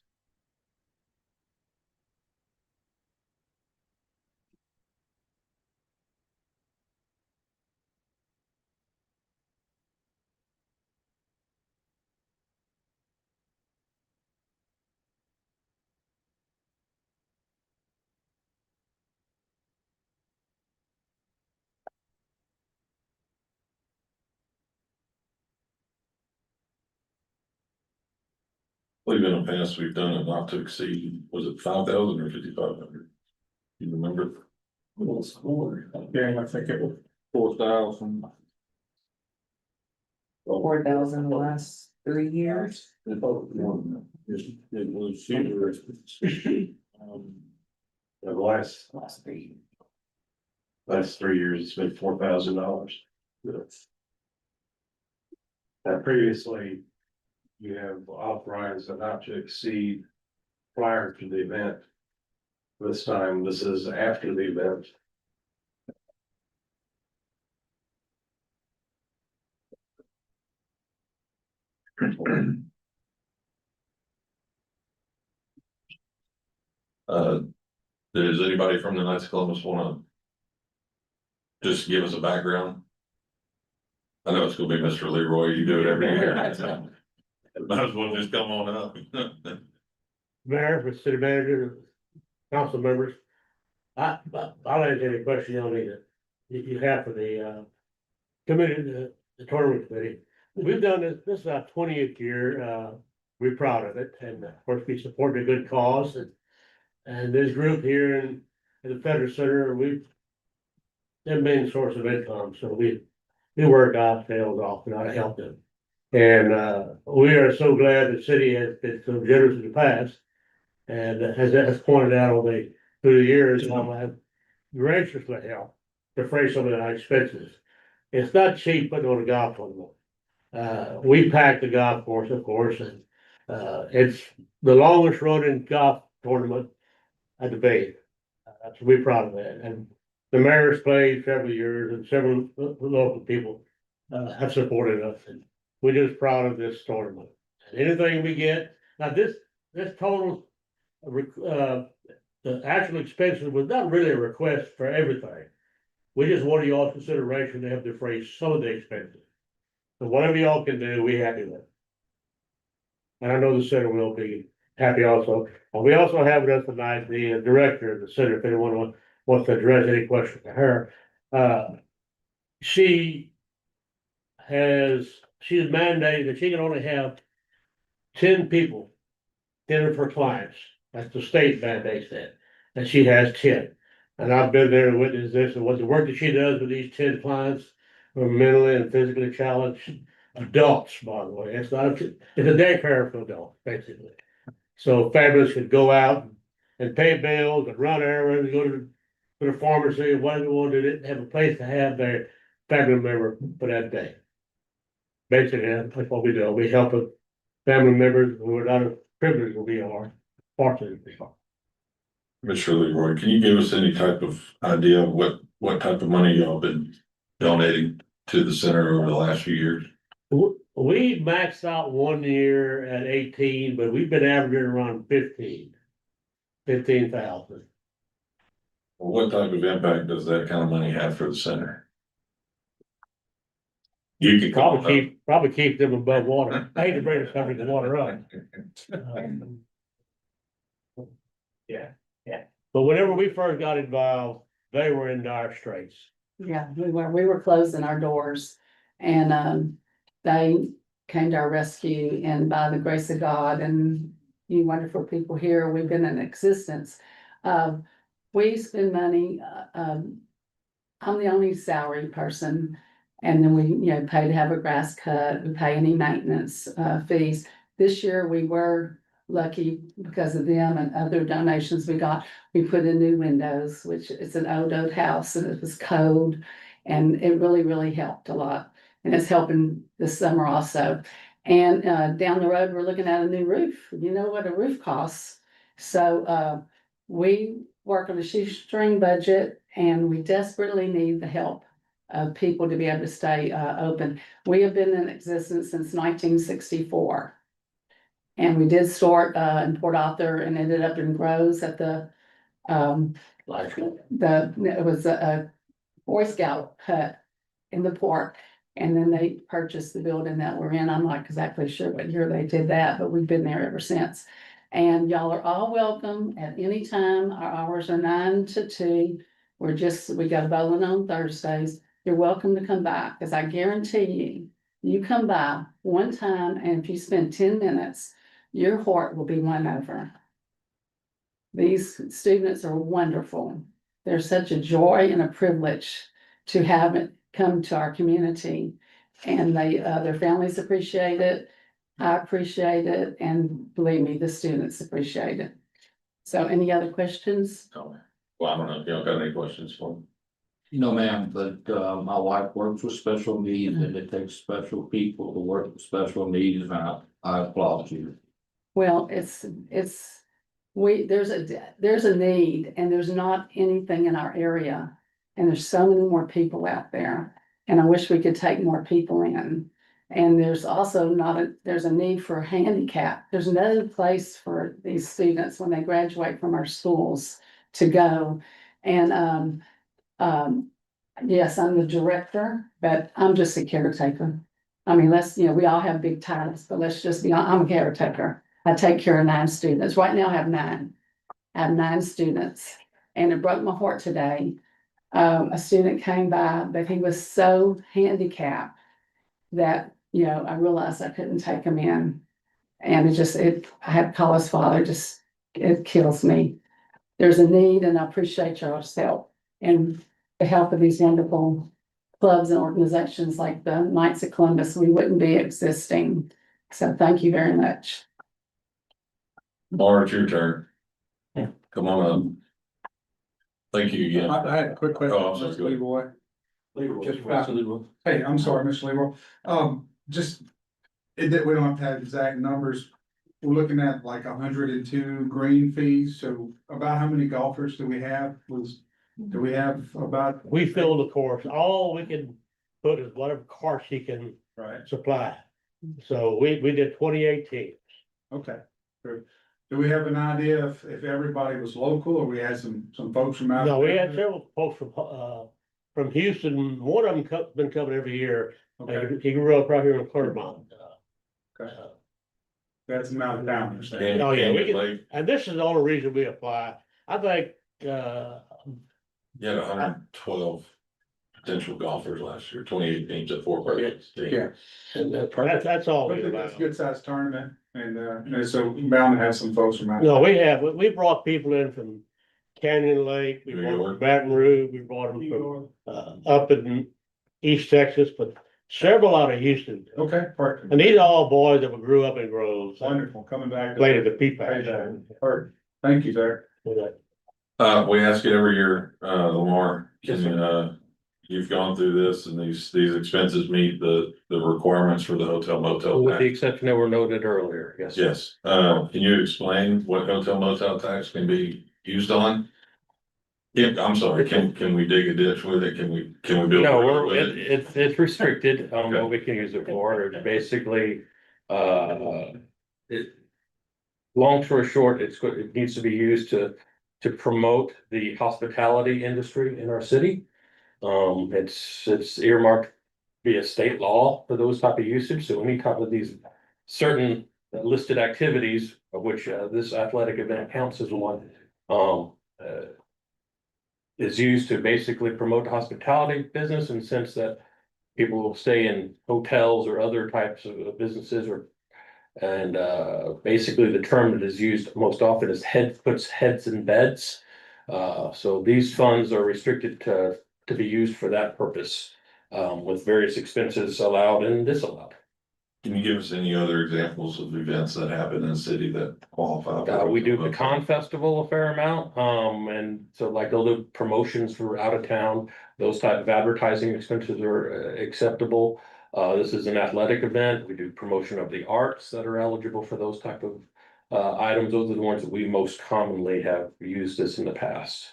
I believe in the past, we've done it not to exceed, was it 5,000 or 5,500? You remember? Yeah, I think it was. 4,000. 4,000 the last 3 years. It was either, The last Last 3. last 3 years, it's been $4,000. Now previously, you have authorized a not to exceed prior to the event. This time, this is after the event. Does anybody from the Knights of Columbus wanna just give us a background? I know it's gonna be Mr. Leroy, you do it every year. Might as well just come on up. Mayor, for city manager, council members. I'll answer any question y'all need you have for the committee, the tournament committee. We've done this is our 20th year, we're proud of it, and of course, we support a good cause, And this group here in the Federal Center, their main source of income, so we work our tails off and I help them. And, we are so glad the city has been so generous in the past. And has pointed out through the years, how I have graciously helped defray some of our expenses. It's not cheap putting on a golf tournament. We pack the golf course, of course, and, it's the longest running golf tournament at the Bay. So we're proud of that, and the mayor's played several years and several local people, have supported us, and we're just proud of this tournament. And anything we get, now this total, the actual expenses was not really a request for everything. We just wanted y'all's consideration to help defray some of the expenses. So whatever y'all can do, we happy with. And I know the center will be happy also. And we also have with us tonight the director of the center, if anyone wants to address any questions to her. She's mandated that she can only have 10 people, 10 of her clients. That's the state mandates that, and she has 10. And I've been there to witness this, and what the work that she does with these 10 clients who are mentally and physically challenged adults, by the way. It's a daycare for adults, basically. So families could go out and pay bills and run errands, go to the pharmacy, whatever they want to do, have a place to have their family member for that day. Basically, that's what we do. We help family members who are not as privileged as we are, fortunate we are. Mr. Leroy, can you give us any type of idea of what type of money y'all been donating to the center over the last few years? We maxed out 1 year at 18, but we've been averaging around 15,000. What type of impact does that kind of money have for the center? You could Probably keep them above water. I hate to bring the subject of water up. Yeah. But whenever we first got involved, they were in dire straits. Yeah, we were closing our doors and, they came to our rescue, and by the grace of God and you wonderful people here, we've been in existence. We spend money, I'm the only salary person. And then we, pay to have a grass cut, we pay any maintenance, fees. This year we were lucky because of them and other donations we got. We put in new windows, which it's an old house and it was cold. And it really, really helped a lot. And it's helping this summer also. And down the road, we're looking at a new roof. You know what a roof costs. So we work on a shoestring budget and we desperately need the help of people to be able to stay open. We have been in existence since 1964. And we did start in Port Arthur and ended up in Groves at it was a Boy Scout hut in the park. And then they purchased the building that we're in. I'm not exactly sure what year they did that, but we've been there ever since. And y'all are all welcome at any time. Our hours are 9 to 2. We got a bowling on Thursdays. You're welcome to come by, because I guarantee you come by one time and if you spend 10 minutes, your heart will be won over. These students are wonderful. They're such a joy and a privilege to have it come to our community, and their families appreciate it. I appreciate it, and believe me, the students appreciate it. So any other questions? Well, I don't know if y'all got any questions for me. No, ma'am, but my wife works with special needs and it takes special people to work with special needs, and I applaud you. Well, there's a need, and there's not anything in our area. And there's so many more people out there, and I wish we could take more people in. And there's also there's a need for handicap. There's no place for these students when they graduate from our schools to go. And, yes, I'm the director, but I'm just a caretaker. I mean, we all have big titles, but let's just be honest, I'm a caretaker. I take care of 9 students. Right now I have 9. I have 9 students, and it broke my heart today. A student came by, but he was so handicapped that, I realized I couldn't take him in. And I had to call his father, it kills me. there's a need, and I appreciate y'all's help and the help of these wonderful clubs and organizations like the Knights of Columbus. We wouldn't be existing. So thank you very much. Laura, it's your turn. Come on up. Thank you again. I had a quick question. Oh, I'm sorry, go ahead. Leroy. Just Hey, I'm sorry, Mr. Leroy. Just, we don't have to have exact numbers. We're looking at like 102 green fees, so about how many golfers do we have? Do we have about? We fill the course, all we can put is whatever course he can Right, supply. So we did 28 teams. okay. Good. Do we have an idea if everybody was local or we had some folks from out? No, we had several folks from Houston. One of them been coming every year. Okay, He grew up right here in Clermont. okay. That's an out of town. Oh, yeah, we Canyon can- Lake, And this is the only reason we apply. I think, you had 112 potential golfers last year, 28 teams at 4 players. Yeah. and that's all we But allow. it's a good sized tournament and so bound to have some folks from out. No, we brought people in from Canyon Lake, we New brought them York. from Baton Rouge, we brought them from, up in East Texas, but several out of Houston. Okay, perfect. And these are all boys that grew up in Groves, Wonderful, coming back. played at the P-PAC. Perfect. Thank you, sir. We ask it every year, Lamar, you've gone through this and these expenses meet the requirements for the hotel motel With the tax. exception that were noted earlier, yes. Yes, can you explain what hotel motel tax can be used on? Yeah, I'm sorry, can we dig a ditch with it? Can we build? a No, road with it? it's restricted on what we can use it for. It's basically, long story short, it needs to be used to promote the hospitality industry in our city. It's earmarked via state law for those type of usage, so any type of these certain listed activities, of which this athletic event counts as one, is used to basically promote the hospitality business in the sense that people will stay in hotels or other types of businesses and basically the term that is used most often is puts heads in beds. So these funds are restricted to be used for that purpose, with various expenses allowed and disallowed. Can you give us any other examples of events that happen in the city that qualify? for We do the hotel con festival a fair amount, and so like they'll do promotions for out of town, those type of advertising expenses are acceptable. This is an athletic event, we do promotion of the arts that are eligible for those type of items, those are the ones that we most commonly have used this in the past.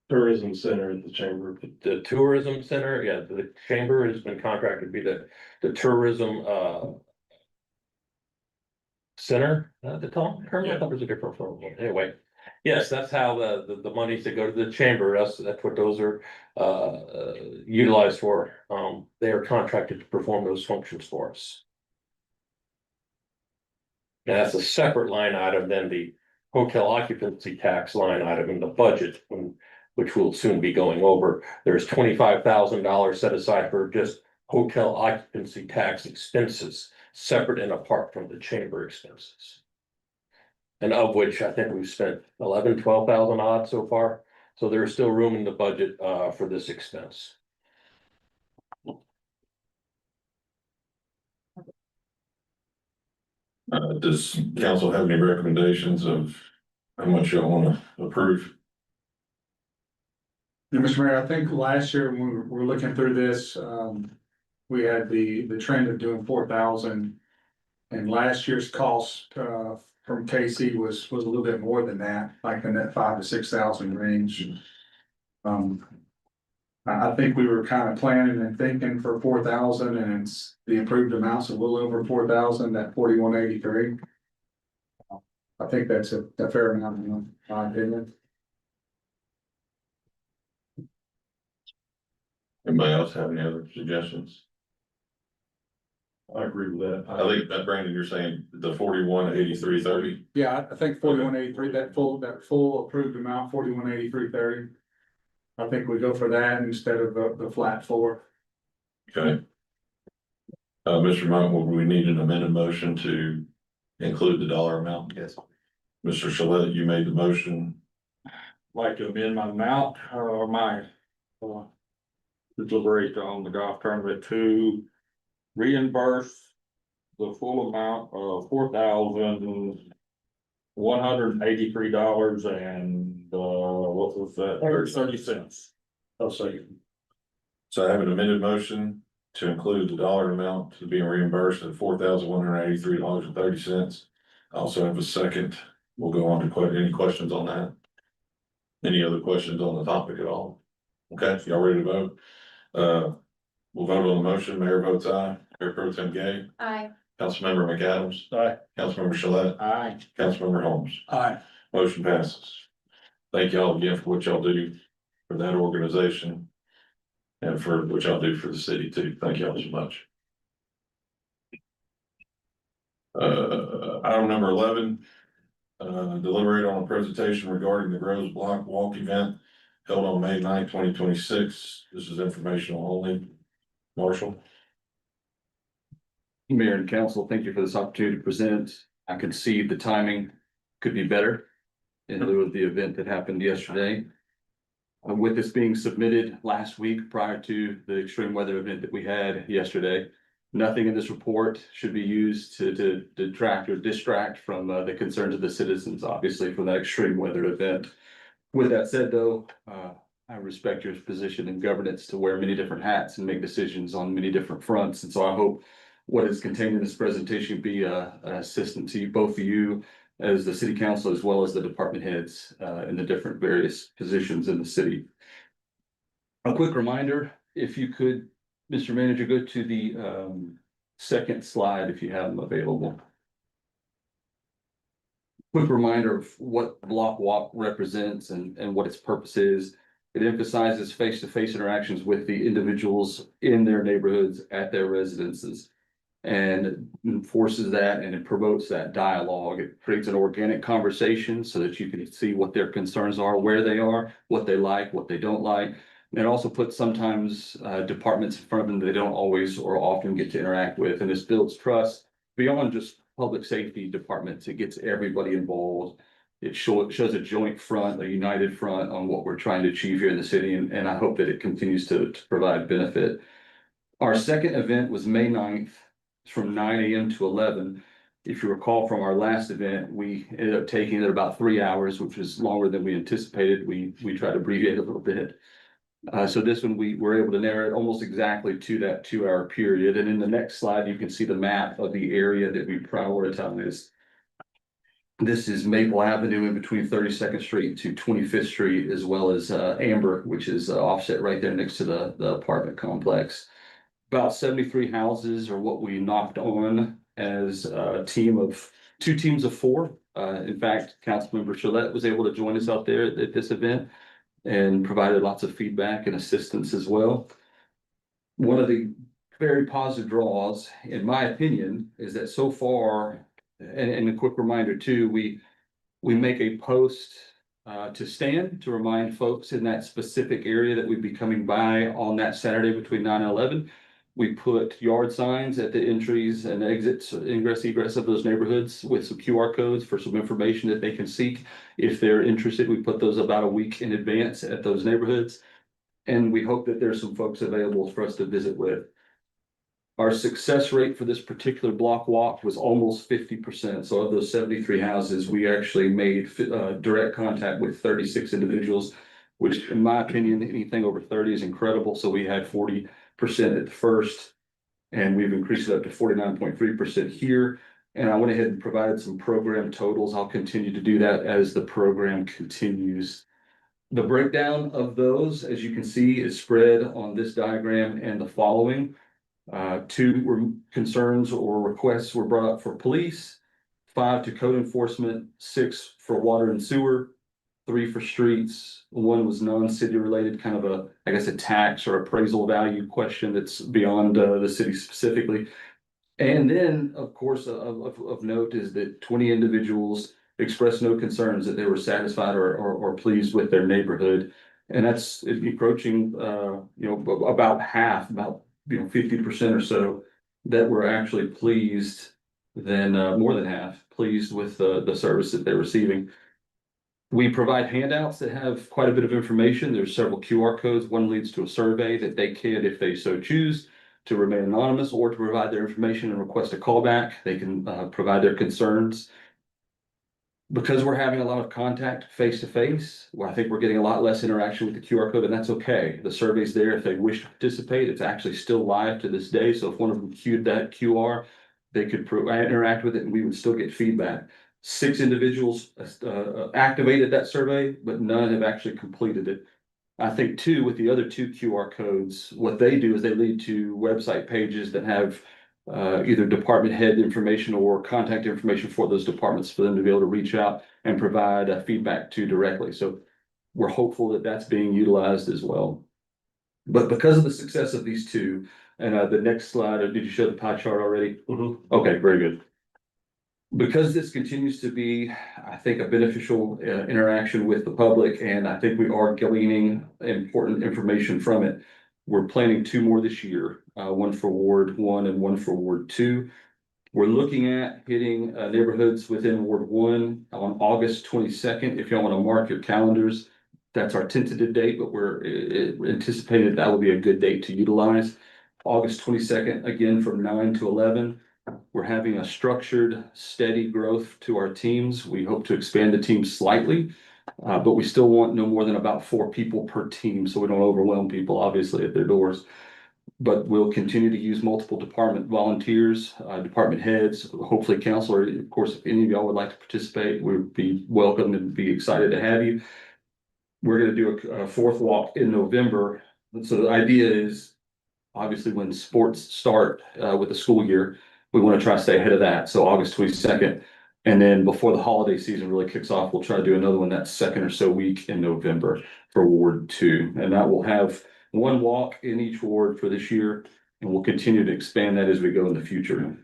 Tourism center at the chamber. The tourism center, yeah, the chamber has been contracted to be the tourism center, the term, I thought it was a different form, anyway. Yes, that's how the monies that go to the chamber, that's what those are utilized for. They are contracted to perform those functions for us. And that's a separate line item than the hotel occupancy tax line item in the budget, which will soon be going over. There's $25,000 set aside for just hotel occupancy tax expenses, separate and apart from the chamber expenses. And of which I think we've spent 12,000 odd so far. So there's still room in the budget for this expense. Does council have any recommendations of how much y'all wanna approve? Yeah, Mr. Mayor, I think last year when we were looking through this, we had the trend of doing 4,000. And last year's cost, from KC was a little bit more than that, like in that 5,000 to 6,000 range. I think we were kind of planning and thinking for 4,000 and it's the approved amounts a little over 4,000, that 4183. I think that's a fair amount in my opinion. Anybody else have any other suggestions? I agree with that. I think that Brandon, you're saying the 418330. Yeah, I think 4183, that full approved amount, 418330. I think we go for that instead of the flat 4. Okay. Mr. Monk, will we need an amended motion to include the dollar amount? Yes. Mr. Shalit, you made the motion. Like to amend my amount or my deliberation on the golf tournament to reimburse the full amount of $4,183 and what was that? 30 cents. I'll say. So I have an amended motion to include the dollar amount to be reimbursed at $4,183.30. I also have a second. We'll go on to any questions on that. Any other questions on the topic at all? Okay, y'all ready to vote? We'll vote on the motion. Mayor votes aye. Mayor Pro Tem Gay. Aye. Councilmember McAdams. Aye. Councilmember Shalit. Aye. Councilmember Holmes. Aye. Motion passes. Thank y'all again for what y'all do for that organization. And for what y'all do for the city too. Thank y'all so much. Item number 11. Deliberate on a presentation regarding the Groves Block Walk event held on May 9th, 2026. This is informational only. Marshall. Mayor and council, thank you for this opportunity to present. I can see the timing could be better in lieu of the event that happened yesterday. With this being submitted last week prior to the extreme weather event that we had yesterday, nothing in this report should be used to detract or distract from the concerns of the citizens, obviously, from that extreme weather event. With that said, though, I respect your position in governance to wear many different hats and make decisions on many different fronts. And so I hope what is contained in this presentation be an assistance to both of you as the city council, as well as the department heads in the different various positions in the city. A quick reminder, if you could, Mr. Manager, go to the second slide if you have them available. Quick reminder of what Block Walk represents and what its purpose is. It emphasizes face-to-face interactions with the individuals in their neighborhoods at their residences, and enforces that, and it promotes that dialogue. It creates an organic conversation so that you can see what their concerns are, where they are, what they like, what they don't like. And it also puts sometimes departments in front of them that they don't always or often get to interact with. And this builds trust beyond just public safety departments. It gets everybody involved. It shows a joint front, a united front on what we're trying to achieve here in the city. And I hope that it continues to provide benefit. Our second event was May 9th. From 9 a.m. to 11. If you recall from our last event, we ended up taking it about 3 hours, which was longer than we anticipated. We tried to abbreviate a little bit. So this one, we were able to narrow it almost exactly to that 2-hour period. And in the next slide, you can see the map of the area that we prioritized. This is Maple Avenue in between 32nd Street to 25th Street, as well as Amber, which is offset right there next to the apartment complex. About 73 houses are what we knocked on as a team of 2 teams of 4. In fact, Councilmember Shalit was able to join us out there at this event and provided lots of feedback and assistance as well. One of the very positive draws, in my opinion, is that so far, and a quick reminder too, we make a post to stand to remind folks in that specific area that we'd be coming by on that Saturday between 9 and 11. We put yard signs at the entries and exits, ingress, egress of those neighborhoods with some QR codes for some information that they can seek. If they're interested, we put those about a week in advance at those neighborhoods. And we hope that there's some folks available for us to visit with. Our success rate for this particular block walk was almost 50%. So of those 73 houses, we actually made direct contact with 36 individuals, which in my opinion, anything over 30 is incredible. So we had 40% at the first, and we've increased it up to 49.3% here. And I went ahead and provided some program totals. I'll continue to do that as the program continues. The breakdown of those, as you can see, is spread on this diagram and the following. 2 concerns or requests were brought up for police, 5 to code enforcement, 6 for water and sewer, 3 for streets. 1 was non-city related, kind of a tax or appraisal value question that's beyond the city specifically. And then, of course, of note is that 20 individuals expressed no concerns, that they were satisfied or pleased with their neighborhood. And that's approaching, about half, about 50% or so that were actually pleased than, more than half, pleased with the service that they're receiving. We provide handouts that have quite a bit of information. There's several QR codes. One leads to a survey that they can, if they so choose, to remain anonymous or to provide their information and request a callback. They can provide their concerns. Because we're having a lot of contact face to face, well, I think we're getting a lot less interaction with the QR code, and that's okay. The survey's there. If they wish to participate, it's actually still live to this day. So if one of them queued that QR, they could interact with it and we would still get feedback. 6 individuals activated that survey, but none have actually completed it. I think too, with the other 2 QR codes, what they do is they lead to website pages that have either department head information or contact information for those departments for them to be able to reach out and provide feedback to directly. So we're hopeful that that's being utilized as well. But because of the success of these 2, and the next slide, did you show the pie chart already? Okay, very good. Because this continues to be, I think, a beneficial interaction with the public, and I think we are gleaning important information from it. We're planning 2 more this year, one for Ward 1 and one for Ward 2. We're looking at hitting neighborhoods within Ward 1 on August 22nd. If y'all want to mark your calendars, that's our tentative date, but we're anticipating that will be a good date to utilize. August 22nd, again, from 9 to 11. We're having a structured, steady growth to our teams. We hope to expand the team slightly, but we still want no more than about 4 people per team, so we don't overwhelm people, obviously, at their doors. But we'll continue to use multiple department volunteers, department heads, hopefully counselor. Of course, if any of y'all would like to participate, we'd be welcome and be excited to have you. We're going to do a 4th walk in November. So the idea is, obviously, when sports start with the school year, we want to try to stay ahead of that. So August 22nd. And then before the holiday season really kicks off, we'll try to do another one that second or so week in November for Ward 2. And that will have 1 walk in each ward for this year. And we'll continue to expand that as we go in the future.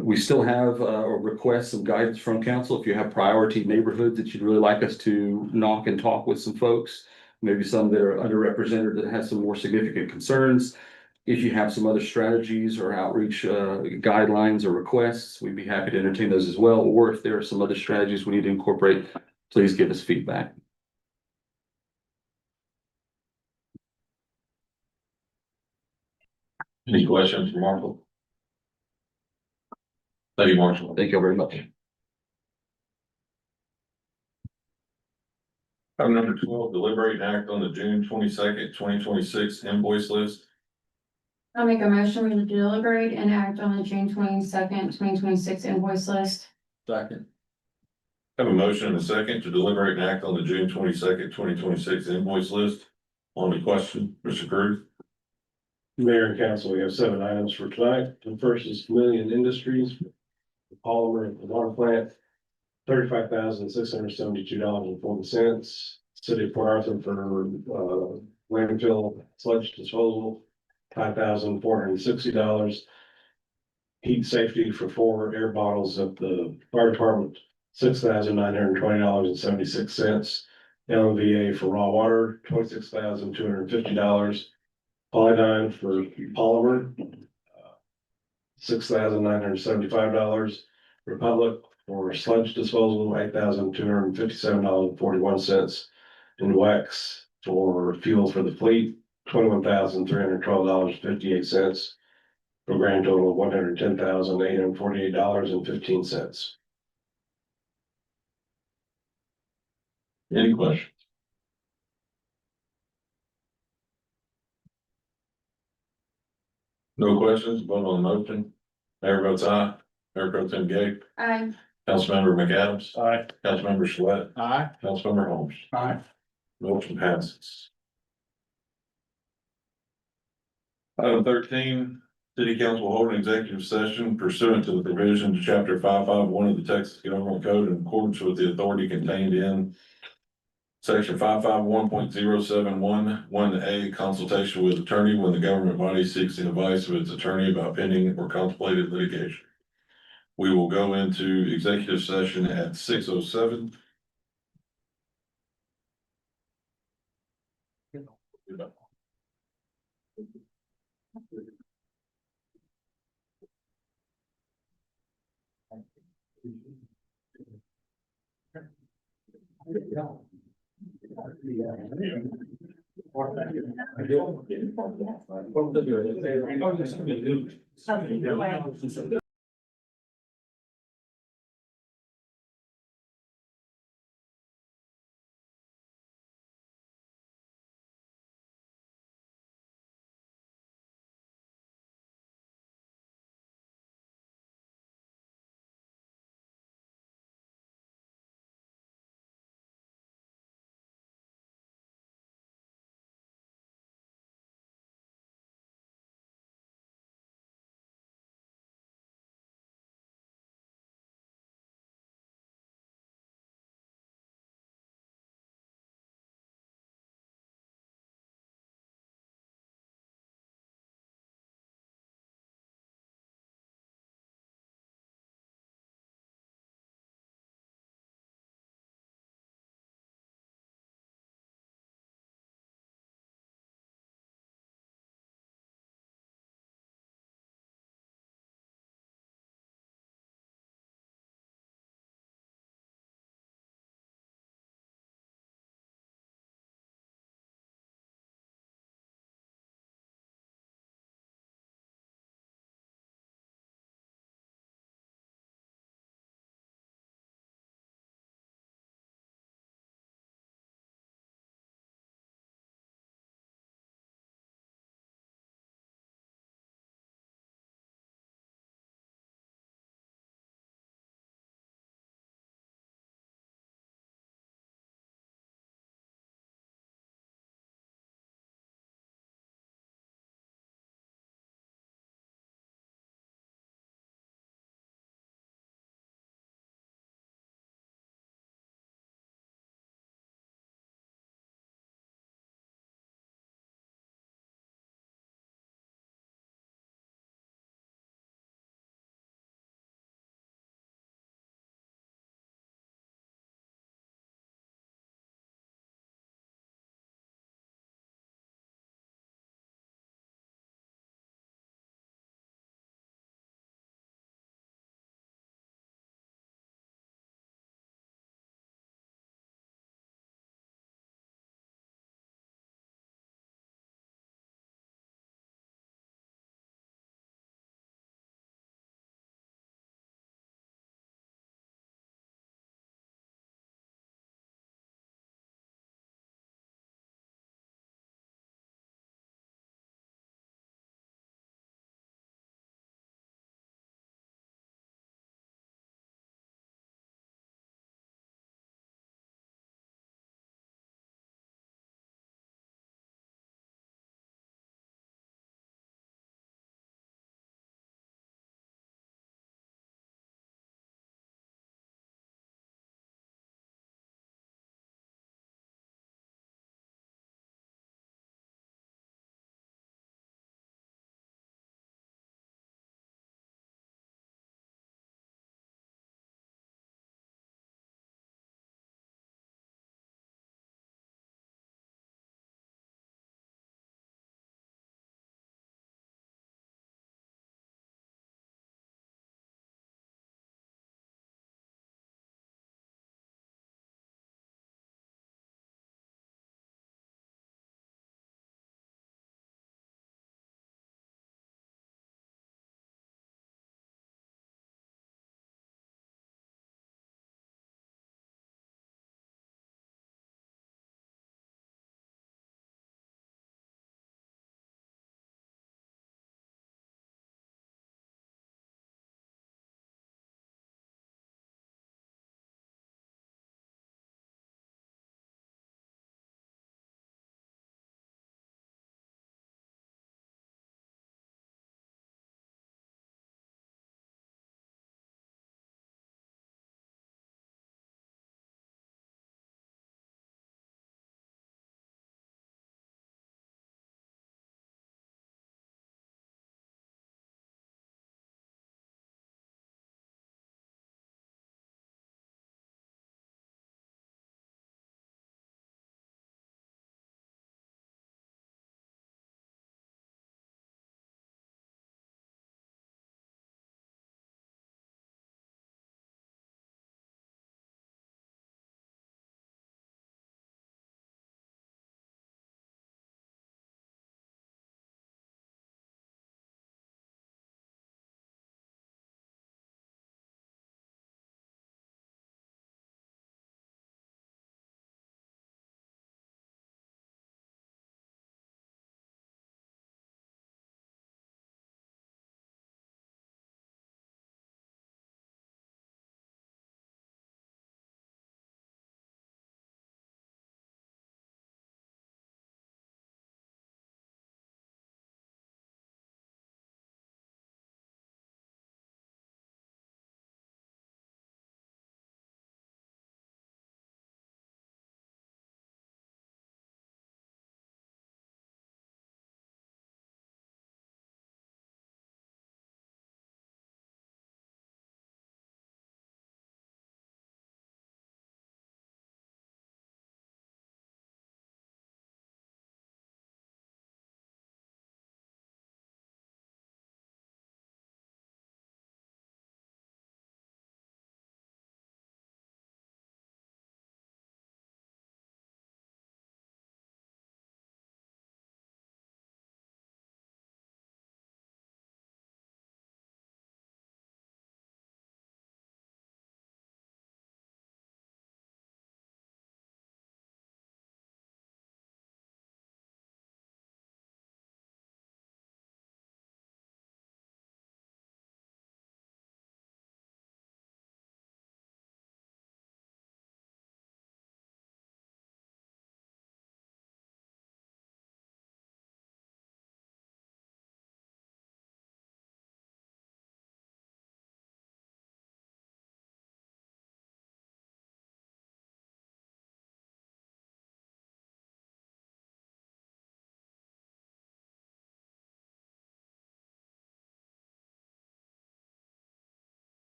We still have requests some guidance from council. If you have priority neighborhoods that you'd really like us to knock and talk with some folks, maybe some that are underrepresented that have some more significant concerns. If you have some other strategies or outreach guidelines or requests, we'd be happy to entertain those as well. Or if there are some other strategies we need to incorporate, please give us feedback. Any questions for Marshall? Thank you, Marshall. Thank you very much. Item number 12, deliberate and act on the June 22nd, 2026 invoice list. I'll make a motion to deliberate and act on the June 22nd, 2026 invoice list. Second. Have a motion and a second to deliberate and act on the June 22nd, 2026 invoice list. On the question, Mr. Cruz? Mayor and council, we have 7 items for tonight. The first is Chameleon Industries, the polymer at the water plant, $35,672.40. City of Port Arthur for landfill sludge disposal, $5,460. Heat safety for 4 air bottles at the fire department, $6,920.76. LMVA for raw water, $26,250. Polydyne for polymer, $6,975. Republic for sludge disposal, $8,257.41. And Wax for fuel for the fleet, $21,312.58. For a grand total of $110,848.15. Any questions? No questions, vote on the motion. Mayor votes aye. Mayor Pro Tem Gay. Aye. Councilmember McAdams. Aye. Councilmember Sweat. Aye. Councilmember Holmes. Aye. Motion passes. Item 13, city council will hold an executive session pursuant to the provisions of chapter 551 of the Texas Government Code in accordance with the authority contained in section 551.071, 1A, consultation with attorney when the government body seeks the advice of its attorney about pending or contemplated litigation. We will go into executive session at 6:07.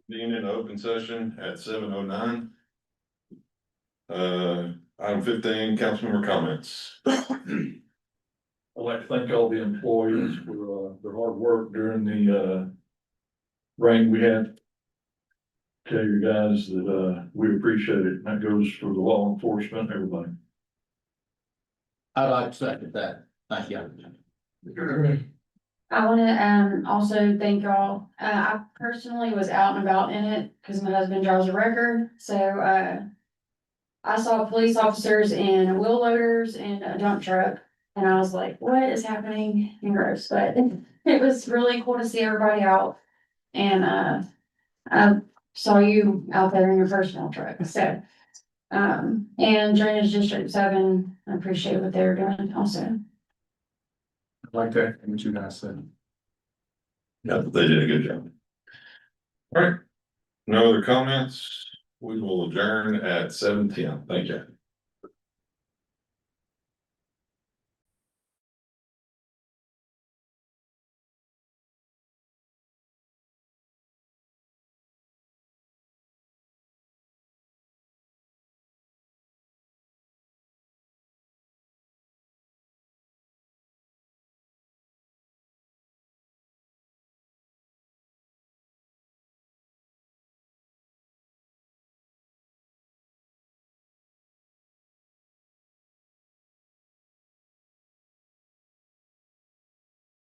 Being in open session at 7:09. Item 15, council member comments. I'd like to thank all the employees for their hard work during the rain we had. Tell you guys that we appreciate it. That goes for the law enforcement, everybody. I'd like to second that. Thank you. I wanna, also thank y'all. I personally was out and about in it, cause my husband drives a wrecker, so, I saw police officers in wheel loaders and a dump truck, and I was like, what is happening in Gross? But it was really cool to see everybody out. And, I saw you out there in your personnel truck, so. And Drainage District 7, I appreciate what they're doing also. I'd like to echo what you guys said. Yeah, they did a good job. All right, no other comments. We will adjourn at 7:10. Thank you.